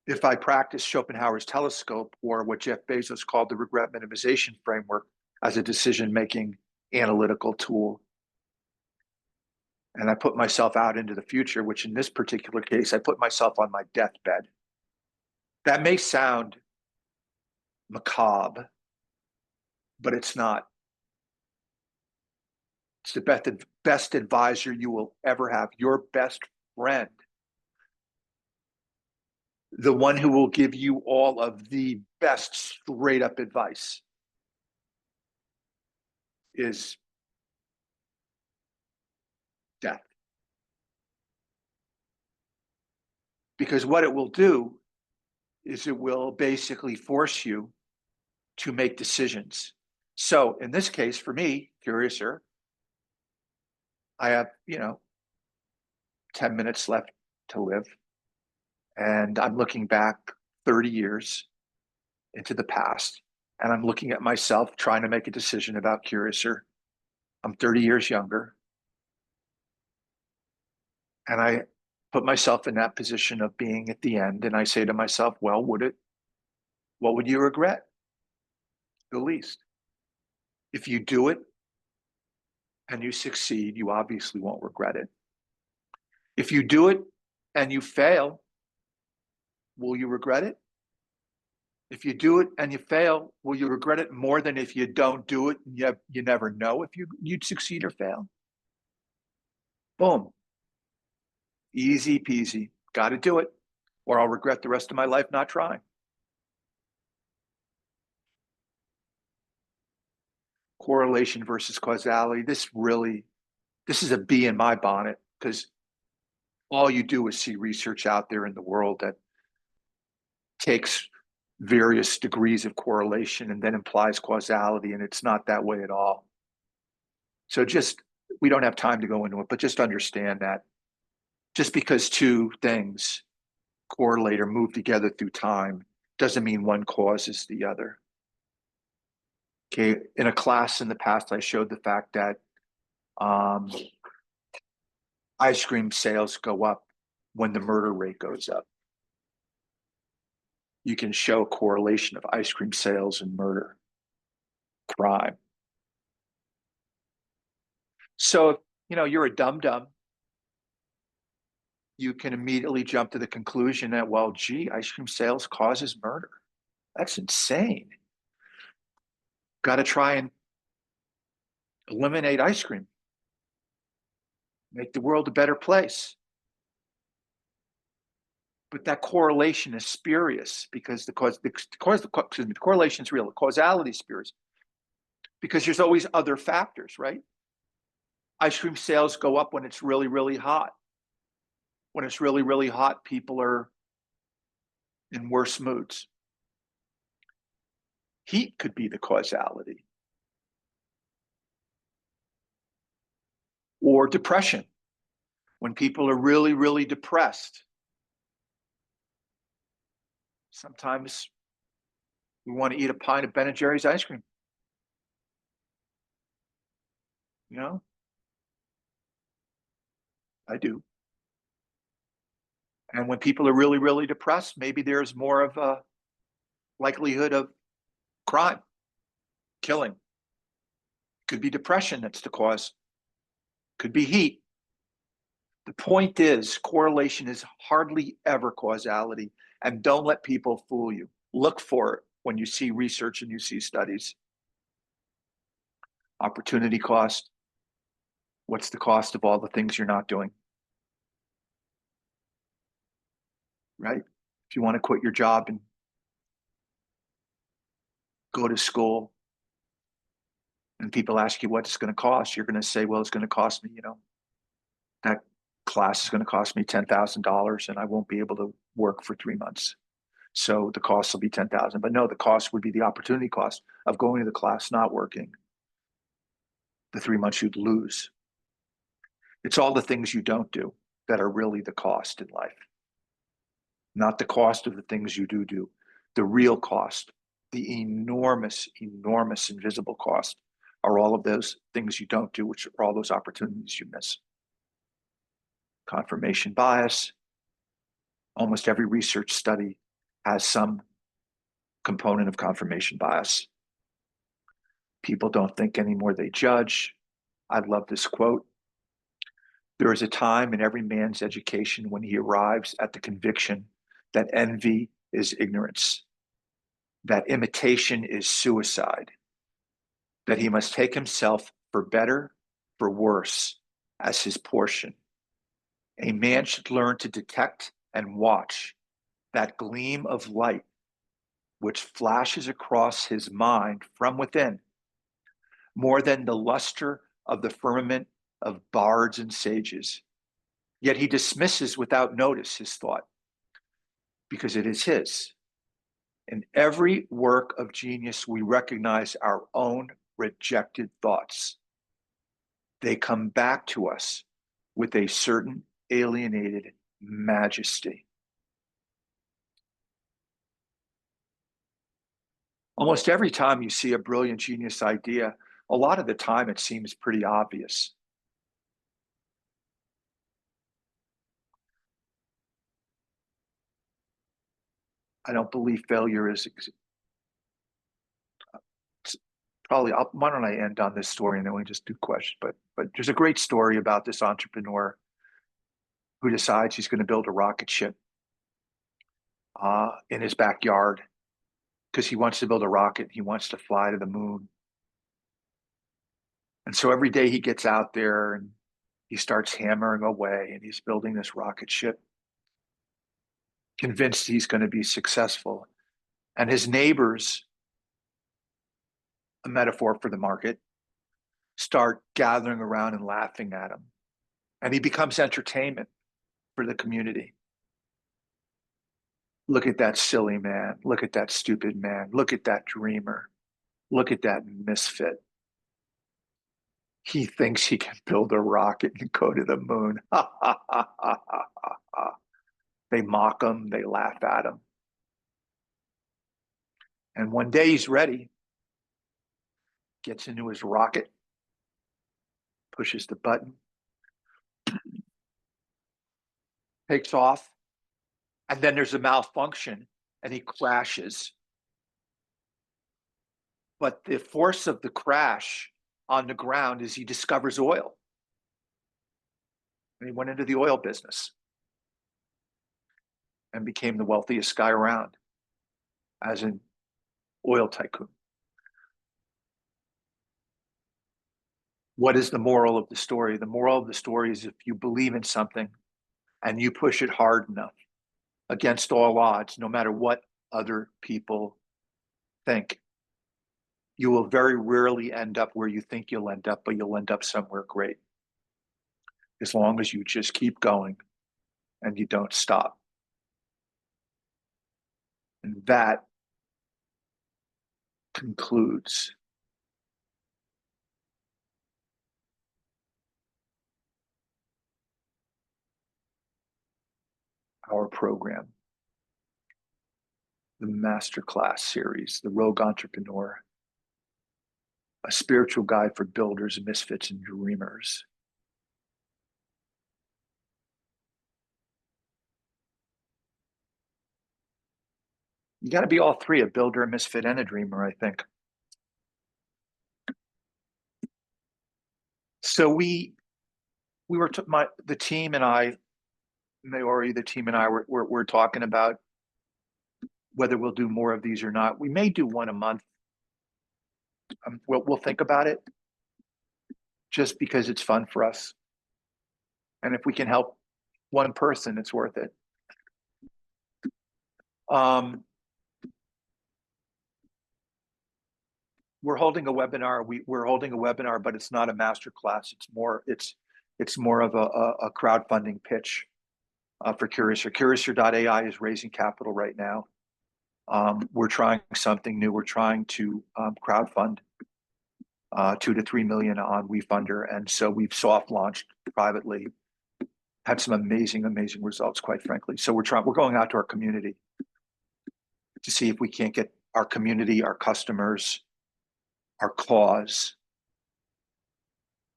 if I practice Schopenhauer's telescope or what Jeff Bezos called the regret minimization framework as a decision-making analytical tool, and I put myself out into the future, which in this particular case, I put myself on my deathbed. That may sound macabre, but it's not. It's the best advisor you will ever have, your best friend, the one who will give you all of the best straight up advice is death. Because what it will do is it will basically force you to make decisions. So in this case, for me, Curiouser, I have, 10 minutes left to live. And I'm looking back 30 years into the past. And I'm looking at myself trying to make a decision about Curiouser. I'm 30 years younger. And I put myself in that position of being at the end. And I say to myself, well, what would you regret the least? If you do it and you succeed, you obviously won't regret it. If you do it and you fail, will you regret it? If you do it and you fail, will you regret it more than if you don't do it? You never know if you'd succeed or fail. Boom. Easy peasy. Got to do it, or I'll regret the rest of my life not trying. Correlation versus causality. This is a bee in my bonnet because all you do is see research out there in the world that takes various degrees of correlation and then implies causality, and it's not that way at all. So we don't have time to go into it, but just understand that just because two things correlate or move together through time doesn't mean one causes the other. Okay, in a class in the past, I showed the fact that ice cream sales go up when the murder rate goes up. You can show a correlation of ice cream sales and murder, crime. So, you're a dum-dum. You can immediately jump to the conclusion that, well, gee, ice cream sales causes murder. That's insane. Got to try and eliminate ice cream. Make the world a better place. But that correlation is spurious because the correlation is real. The causality is spurious because there's always other factors, right? Ice cream sales go up when it's really, really hot. When it's really, really hot, people are in worse moods. Heat could be the causality. Or depression. When people are really, really depressed, Sometimes we want to eat a pint of Ben and Jerry's ice cream. You know, I do. And when people are really, really depressed, maybe there's more of a likelihood of crime, killing. Could be depression that's the cause. Could be heat. The point is, correlation is hardly ever causality. And don't let people fool you. Look for it when you see research and you see studies. Opportunity cost. What's the cost of all the things you're not doing? Right? If you want to quit your job and go to school and people ask you what it's going to cost, you're going to say, well, it's going to cost me, that class is going to cost me $10,000 and I won't be able to work for 3 months. So the cost will be 10,000. But no, the cost would be the opportunity cost of going to the class, not working. The 3 months you'd lose. It's all the things you don't do that are really the cost in life, not the cost of the things you do. The real cost, the enormous, enormous invisible cost are all of those things you don't do, which are all those opportunities you miss. Confirmation bias. Almost every research study has some component of confirmation bias. People don't think anymore, they judge. I love this quote. There is a time in every man's education when he arrives at the conviction that envy is ignorance, that imitation is suicide, that he must take himself for better, for worse, as his portion. A man should learn to detect and watch that gleam of light which flashes across his mind from within, more than the luster of the firmament of bards and sages. Yet he dismisses without notice his thought, because it is his. In every work of genius, we recognize our own rejected thoughts. They come back to us with a certain alienated majesty. Almost every time you see a brilliant genius idea, a lot of the time it seems pretty obvious. I don't believe failure is probably. Why don't I end on this story and then we just do questions? But there's a great story about this entrepreneur who decides he's going to build a rocket ship in his backyard because he wants to build a rocket. He wants to fly to the moon. And so every day he gets out there and he starts hammering away and he's building this rocket ship, convinced he's going to be successful. And his neighbors, a metaphor for the market, start gathering around and laughing at him. And he becomes entertainment for the community. Look at that silly man. Look at that stupid man. Look at that dreamer. Look at that misfit. He thinks he can build a rocket and go to the moon. They mock him, they laugh at him. And one day he's ready, gets into his rocket, pushes the button, takes off, and then there's a malfunction and he crashes. But the force of the crash on the ground is he discovers oil. And he went into the oil business and became the wealthiest guy around as an oil tycoon. What is the moral of the story? The moral of the story is if you believe in something and you push it hard enough against all odds, no matter what other people think, you will very rarely end up where you think you'll end up, but you'll end up somewhere great. As long as you just keep going and you don't stop. And that concludes our program. the masterclass series, The Rogue Entrepreneur, a spiritual guide for builders, misfits, and dreamers. You got to be all three, a builder, a misfit, and a dreamer, I think. So we were the team and I, Maori, the team and I were talking about whether we'll do more of these or not. We may do one a month. We'll think about it, just because it's fun for us, and if we can help one person, it's worth it. We're holding a webinar. We're holding a webinar, but it's not a master class. It's more of a crowdfunding pitch for Curiouser. Curiouser.ai is raising capital right now. We're trying something new. We're trying to crowdfund 2 to 3 million on WeFunder, and so we've soft launched privately. Had some amazing results, quite frankly. So we're going out to our community to see if we can't get our community, our customers, our cause,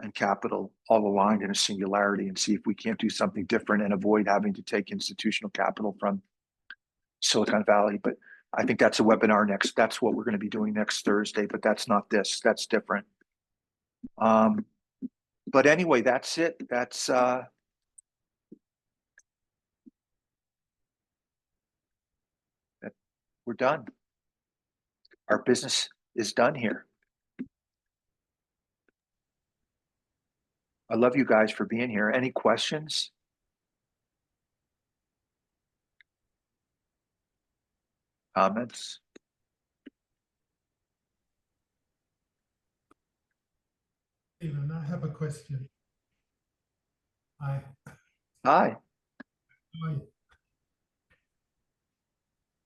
and capital all aligned in a singularity, and see if we can't do something different and avoid having to take institutional capital from Silicon Valley. But I think that's a webinar next. That's what we're going to be doing next Thursday, but that's not this. That's different. But anyway, that's it. We're done. Our business is done here. I love you guys for being here. Any questions? Comments? Stephen, I have a question. Hi. Hi. Hi.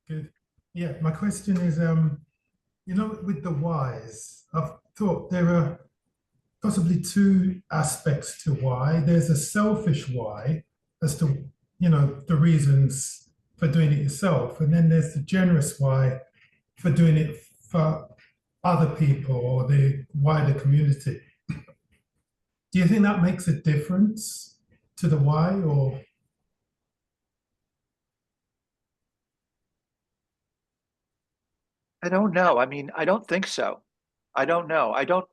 Good. Yeah, my question is, with the whys, I've thought there are possibly two aspects to why. There's a selfish why as to, the reasons for doing it yourself. And then there's the generous why for doing it for other people or the wider community. Do you think that makes a difference to the why, or? I don't know. I mean, I don't think so. I don't know. I don't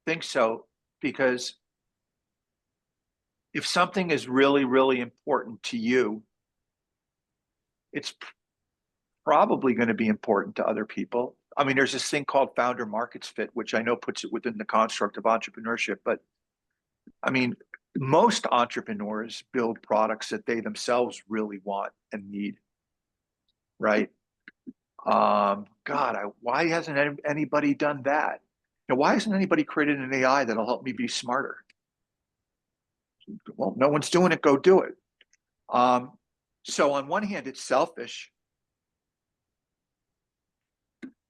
think so, because if something is really, really important to you, it's probably going to be important to other people. I mean, there's this thing called founder markets fit, which I know puts it within the construct of entrepreneurship. But I mean, most entrepreneurs build products that they themselves really want and need, right? Why hasn't anybody done that? Why hasn't anybody created an AI that'll help me be smarter? Well, no one's doing it. Go do it. So on one hand, it's selfish,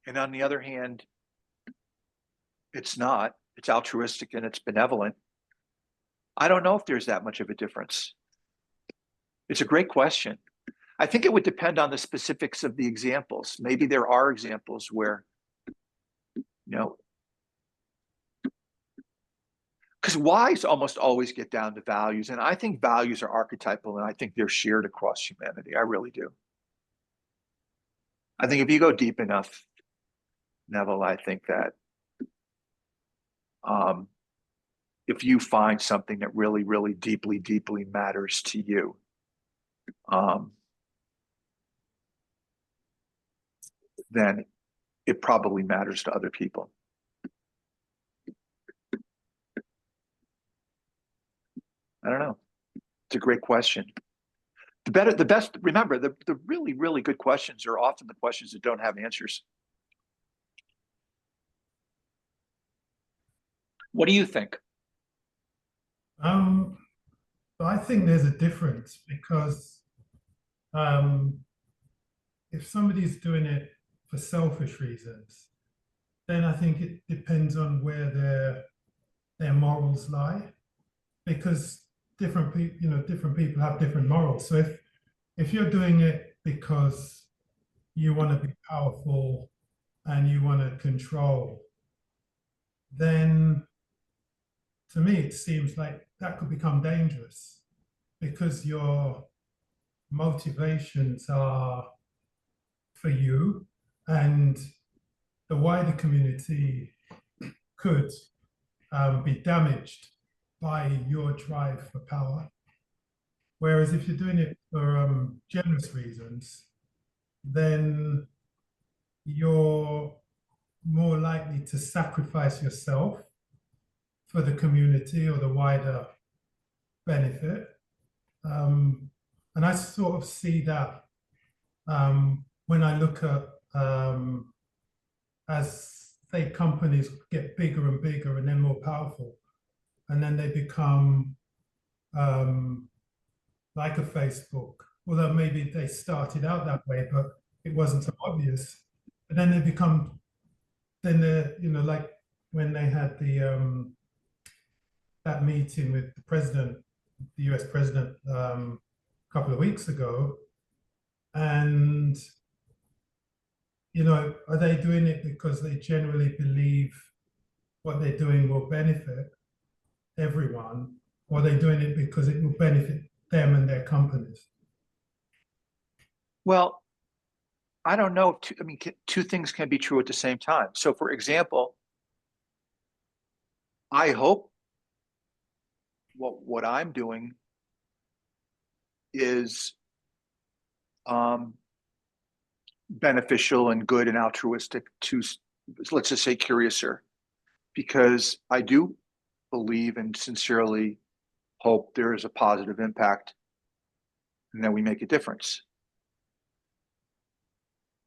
and on the other hand, it's not. It's altruistic and it's benevolent. I don't know if there's that much of a difference. It's a great question. I think it would depend on the specifics of the examples. Maybe there are examples where, because whys almost always get down to values. And I think values are archetypal, and I think they're shared across humanity. I really do. I think if you go deep enough, Neville, I think that if you find something that really, really deeply, deeply matters to you, then it probably matters to other people. I don't know. It's a great question. Remember, the really, really good questions are often the questions that don't have answers. What do you think? I think there's a difference, because if somebody's doing it for selfish reasons, then I think it depends on where their morals lie, because different people have different morals. So if you're doing it because you want to be powerful and you want to control, then to me it seems like that could become dangerous because your motivations are for you, and the wider community could be damaged by your drive for power. Whereas if you're doing it for generous reasons, then you're more likely to sacrifice yourself for the community or the wider benefit. And I sort of see that when I look at as say companies get bigger and bigger and then more powerful, and then they become like a Facebook, although maybe they started out that way, but it wasn't so obvious. But then they become, then they're, like when they had the that meeting with the president, the US president, a couple of weeks ago, and are they doing it because they generally believe what they're doing will benefit everyone, or are they doing it because it will benefit them and their companies? Well, I don't know. I mean, two things can be true at the same time. So, for example, I hope what I'm doing is beneficial and good and altruistic to, let's just say, Curiouser, because I do believe and sincerely hope there is a positive impact and that we make a difference.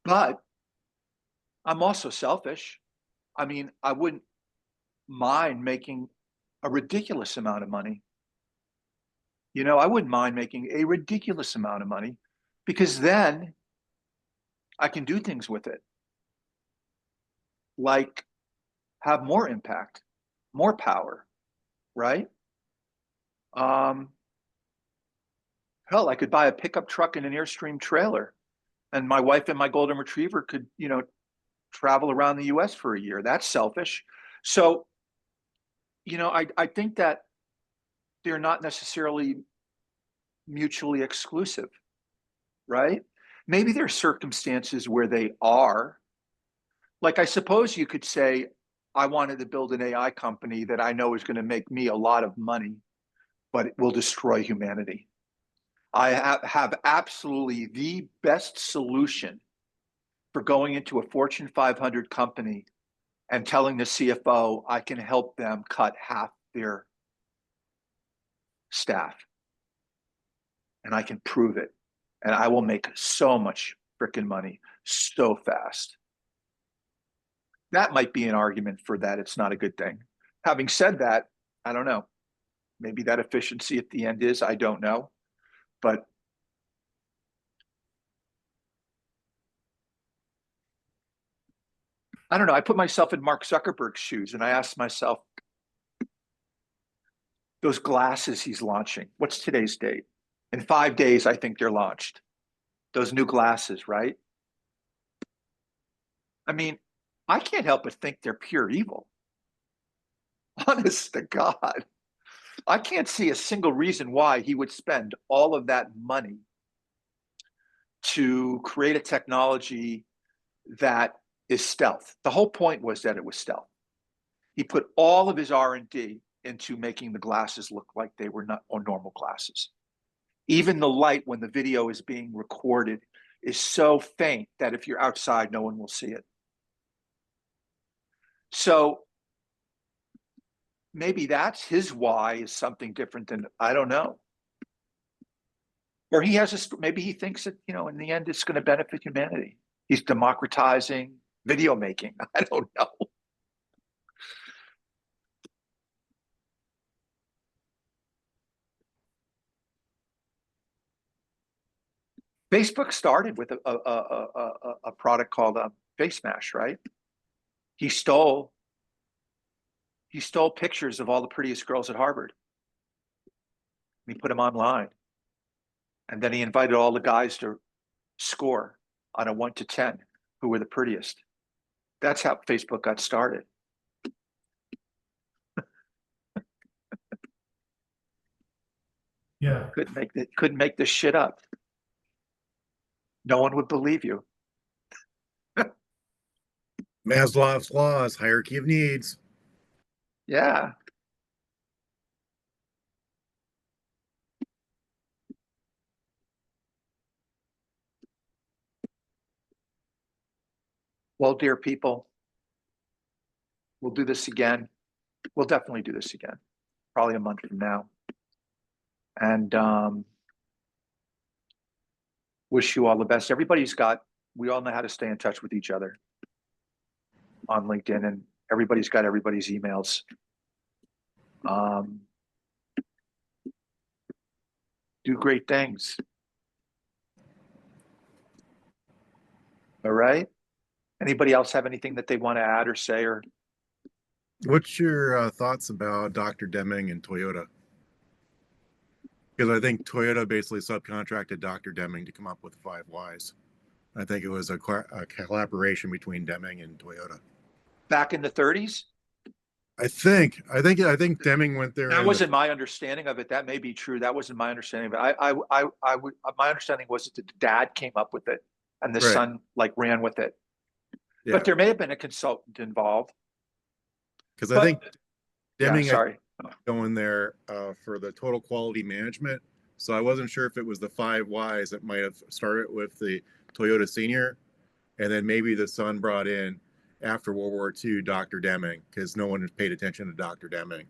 But I'm also selfish. I mean, I wouldn't mind making a ridiculous amount of money. I wouldn't mind making a ridiculous amount of money because then I can do things with it, like have more impact, more power, right? Hell, I could buy a pickup truck and an Airstream trailer, and my wife and my golden retriever could, travel around the US for a year. That's selfish. So, I think that they're not necessarily mutually exclusive, right? Maybe there are circumstances where they are. Like, I suppose you could say, I wanted to build an AI company that I know is going to make me a lot of money, but it will destroy humanity. I have absolutely the best solution for going into a Fortune 500 company and telling the CFO I can help them cut half their staff. And I can prove it. And I will make so much freaking money so fast. That might be an argument for that. It's not a good thing. Having said that, I don't know. Maybe that efficiency at the end is, I don't know. But I don't know. I put myself in Mark Zuckerberg's shoes and I asked myself, those glasses he's launching, what's today's date? In 5 days, I think they're launched. Those new glasses, right? I mean, I can't help but think they're pure evil. Honest to God. I can't see a single reason why he would spend all of that money to create a technology that is stealth. The whole point was that it was stealth. He put all of his R&D into making the glasses look like they were not normal glasses. Even the light when the video is being recorded is so faint that if you're outside, no one will see it. So maybe that's his why is something different than, I don't know. Or he has maybe he thinks that, in the end, it's going to benefit humanity. He's democratizing video making. I don't know. Facebook started with a product called Face Smash, right? He stole pictures of all the prettiest girls at Harvard. He put them online. And then he invited all the guys to score. on a 1 to 10, who were the prettiest. That's how Facebook got started. Yeah. Couldn't make this shit up. No one would believe you. Maslow's laws, hierarchy of needs. Yeah. Well, dear people, we'll do this again. We'll definitely do this again, probably a month from now. And wish you all the best. We all know how to stay in touch with each other on LinkedIn, and everybody's got everybody's emails. Do great things. All right. Anybody else have anything that they want to add or say? Or What's your thoughts about Dr. Deming and Toyota? Because I think Toyota basically subcontracted Dr. Deming to come up with 5 whys. I think it was a collaboration between Deming and Toyota. back in the 30s? I think Deming went there. That wasn't my understanding of it. That may be true. That wasn't my understanding of it. My understanding was that the dad came up with it and the Right. son like ran with it. Yeah. But there may have been a consultant involved. Because I think Deming sorry. going there for the total quality management. So I wasn't sure if it was the 5 whys that might have started with the Toyota senior, and then maybe the son brought in after World War II Dr. Deming, because no one has paid attention to Dr. Deming,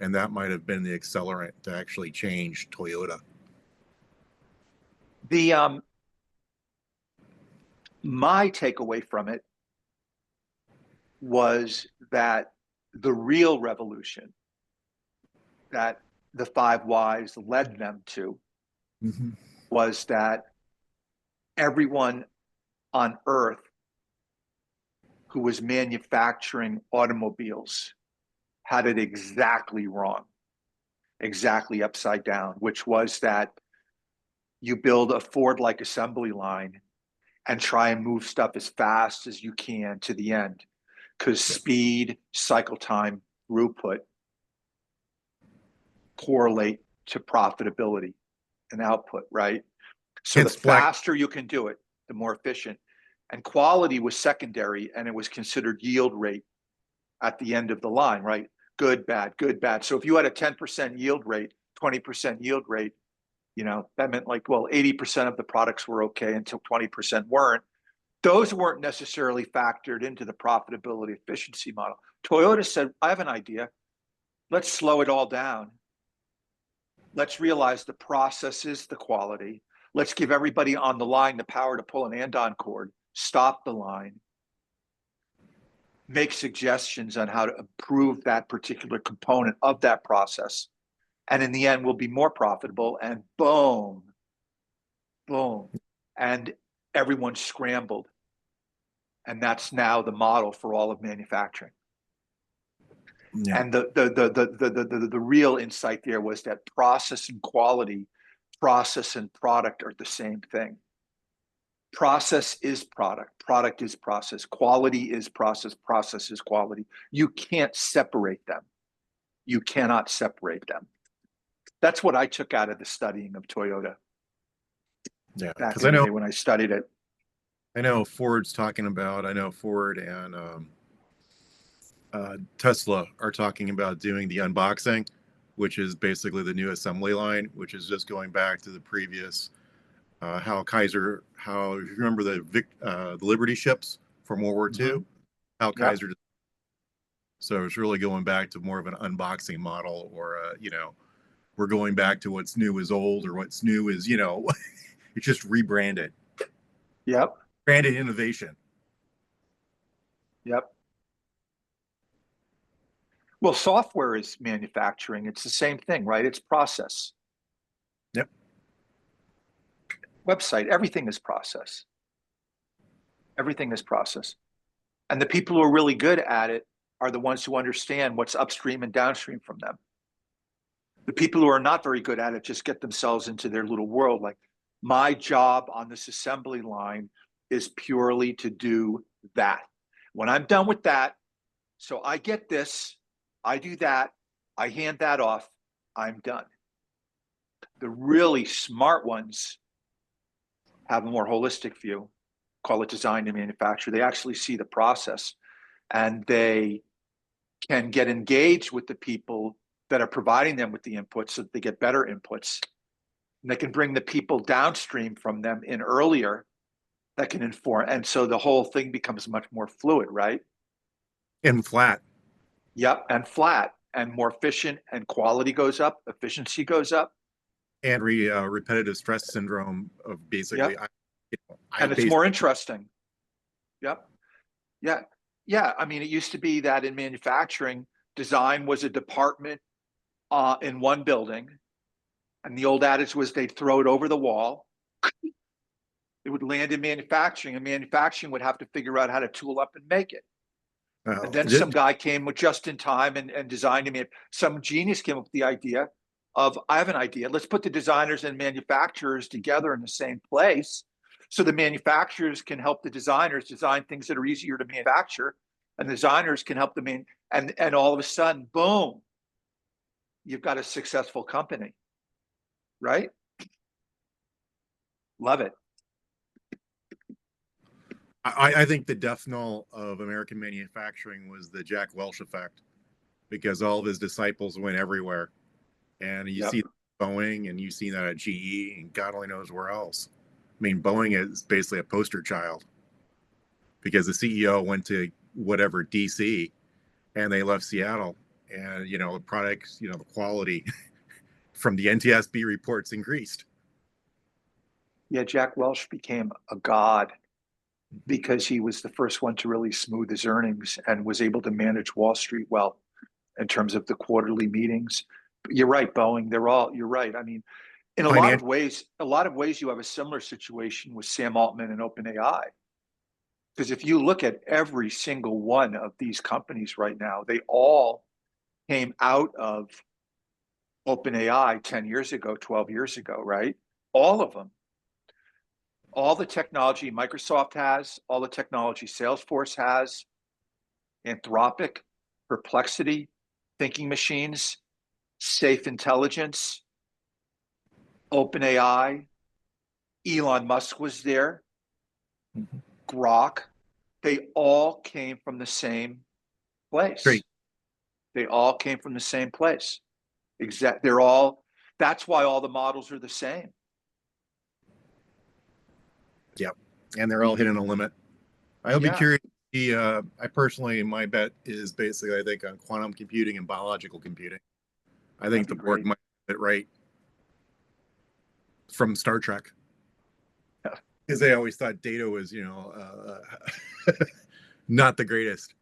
and that might have been the accelerant to actually change Toyota. The my takeaway from it was that the real revolution that the 5 whys led them to was that everyone on earth who was manufacturing automobiles had it exactly wrong, exactly upside down, which was that you build a Ford-like assembly line and try and move stuff as fast as you can to the end, because speed, cycle time, throughput correlate to profitability and output, right? So It's the faster you can do it, the more efficient. And quality was secondary, and it was considered yield rate at the end of the line, right? Good, bad, good, bad. So if you had a 10% yield rate, 20% yield rate, that meant like, well, 80% of the products were okay until 20% weren't. Those weren't necessarily factored into the profitability efficiency model. Toyota said, I have an idea. Let's slow it all down. Let's realize the process is the quality. Let's give everybody on the line the power to pull an andon cord, stop the line, make suggestions on how to improve that particular component of that process. And in the end, we'll be more profitable, and boom, boom. And everyone scrambled. And that's now the model for all of manufacturing. Yeah. And the real insight there was that process and quality, process and product are the same thing. Process is product is process, quality is process is quality. You can't separate them. You cannot separate them. That's what I took out of the studying of Toyota. Yeah, Back because in I the know day when I studied it. I know Ford and Tesla are talking about doing the unboxing, which is basically the new assembly line, which is just going back to the previous, how if you remember the Liberty ships from World War II, how Kaiser, so it's really going back to more of an unboxing model, or, we're going back to what's new is old, or what's new is, it's just rebranded. Yep. Branded innovation. Yep. Well, software is manufacturing. It's the same thing, right? It's process. Yep. Website, everything is process. Everything is process. And the people who are really good at it are the ones who understand what's upstream and downstream from them. The people who are not very good at it just get themselves into their little world. Like, my job on this assembly line is purely to do that. When I'm done with that, so I get this, I do that, I hand that off, I'm done. The really smart ones have a more holistic view, call it design and manufacture. They actually see the process, and they can get engaged with the people that are providing them with the inputs so that they get better inputs. And they can bring the people downstream from them in earlier that can inform. And so the whole thing becomes much more fluid, right? And flat. Yep. And flat and more efficient, and quality goes up, efficiency goes up. And repetitive stress syndrome of basically, Yep. I And it's more interesting. Yep. Yeah. Yeah. I mean, it used to be that in manufacturing, design was a department in one building. And the old adage was they'd throw it over the wall. It would land in manufacturing, and manufacturing would have to figure out how to tool up and make it. And then some guy came with just in time and designed it. Some genius came up with the idea of, I have an idea. Let's put the designers and manufacturers together in the same place, so the manufacturers can help the designers design things that are easier to manufacture, and the designers can help them and all of a sudden, boom, you've got a successful company, right? Love it. I think the death knell of American manufacturing was the Jack Welch effect, because all of his disciples went everywhere. And you see Boeing, and you've seen that at GE, and God only knows where else. I mean, Boeing is basically a poster child, because the CEO went to whatever, DC, and they left Seattle. And, the products, the quality from the NTSB reports increased. Yeah, Jack Welch became a god because he was the first one to really smooth his earnings and was able to manage Wall Street well in terms of the quarterly meetings. You're right, Boeing. You're right. I mean, in a lot of ways, you have a similar situation with Sam Altman and OpenAI. Because if you look at every single one of these companies right now, they all came out of OpenAI 10 years ago, 12 years ago, right? All of them. All the technology Microsoft has, all the technology Salesforce has, Anthropic, Perplexity, Thinking Machines, Safe Intelligence, OpenAI, Elon Musk was there, Grok. They all came from the same place. Great. They all came from the same place. That's why all the models are the same. Yep. And they're all hitting a limit. I'll be curious. I personally, my bet is basically, I think, on quantum computing and biological computing. I think the Borg might get it right from Star Trek. Because they always thought Data was, not the greatest,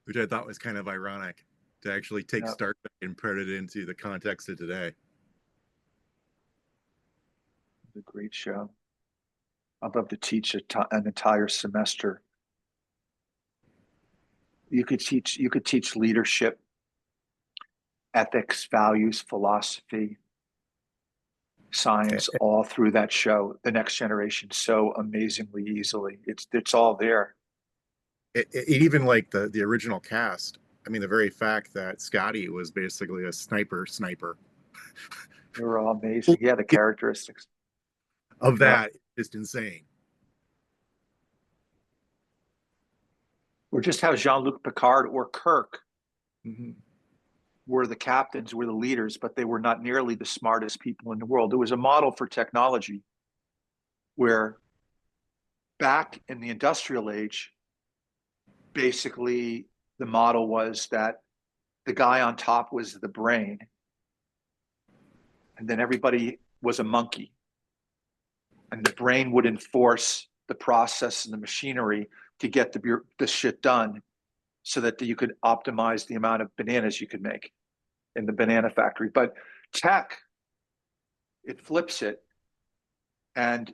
which I thought was kind of ironic to actually take Star Trek and put it into the context of today. It's a great show. I'd love to teach an entire semester. You could teach leadership, ethics, values, philosophy, science, all through that show, The Next Generation, so amazingly easily. It's all there. It even like the original cast. I mean, the very fact that Scotty was basically a sniper. They were all amazing. Yeah, the characteristics of that is insane. Or just how Jean-Luc Picard or Kirk were the captains, were the leaders, but they were not nearly the smartest people in the world. It was a model for technology where back in the industrial age, basically the model was that the guy on top was the brain, and then everybody was a monkey. And the brain would enforce the process and the machinery to get the shit done so that you could optimize the amount of bananas you could make in the banana factory. But tech, it flips it. And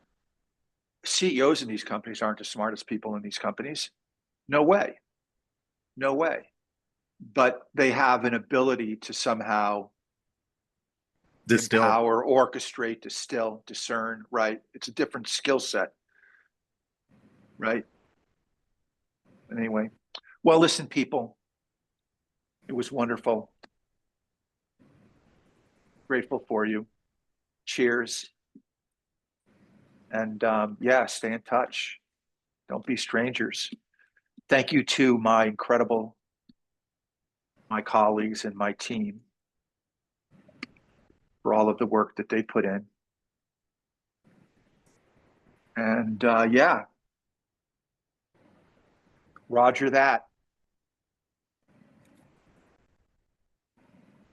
CEOs in these companies aren't the smartest people in these companies. No way. No way. But they have an ability to somehow empower, orchestrate, distill, discern, right? It's a different skill set. right? Anyway, well, listen, people, it was wonderful. Grateful for you. Cheers. And yeah, stay in touch. Don't be strangers. Thank you to my colleagues and my team for all of the work that they put in. And yeah, Roger that.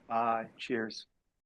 Bye. Cheers.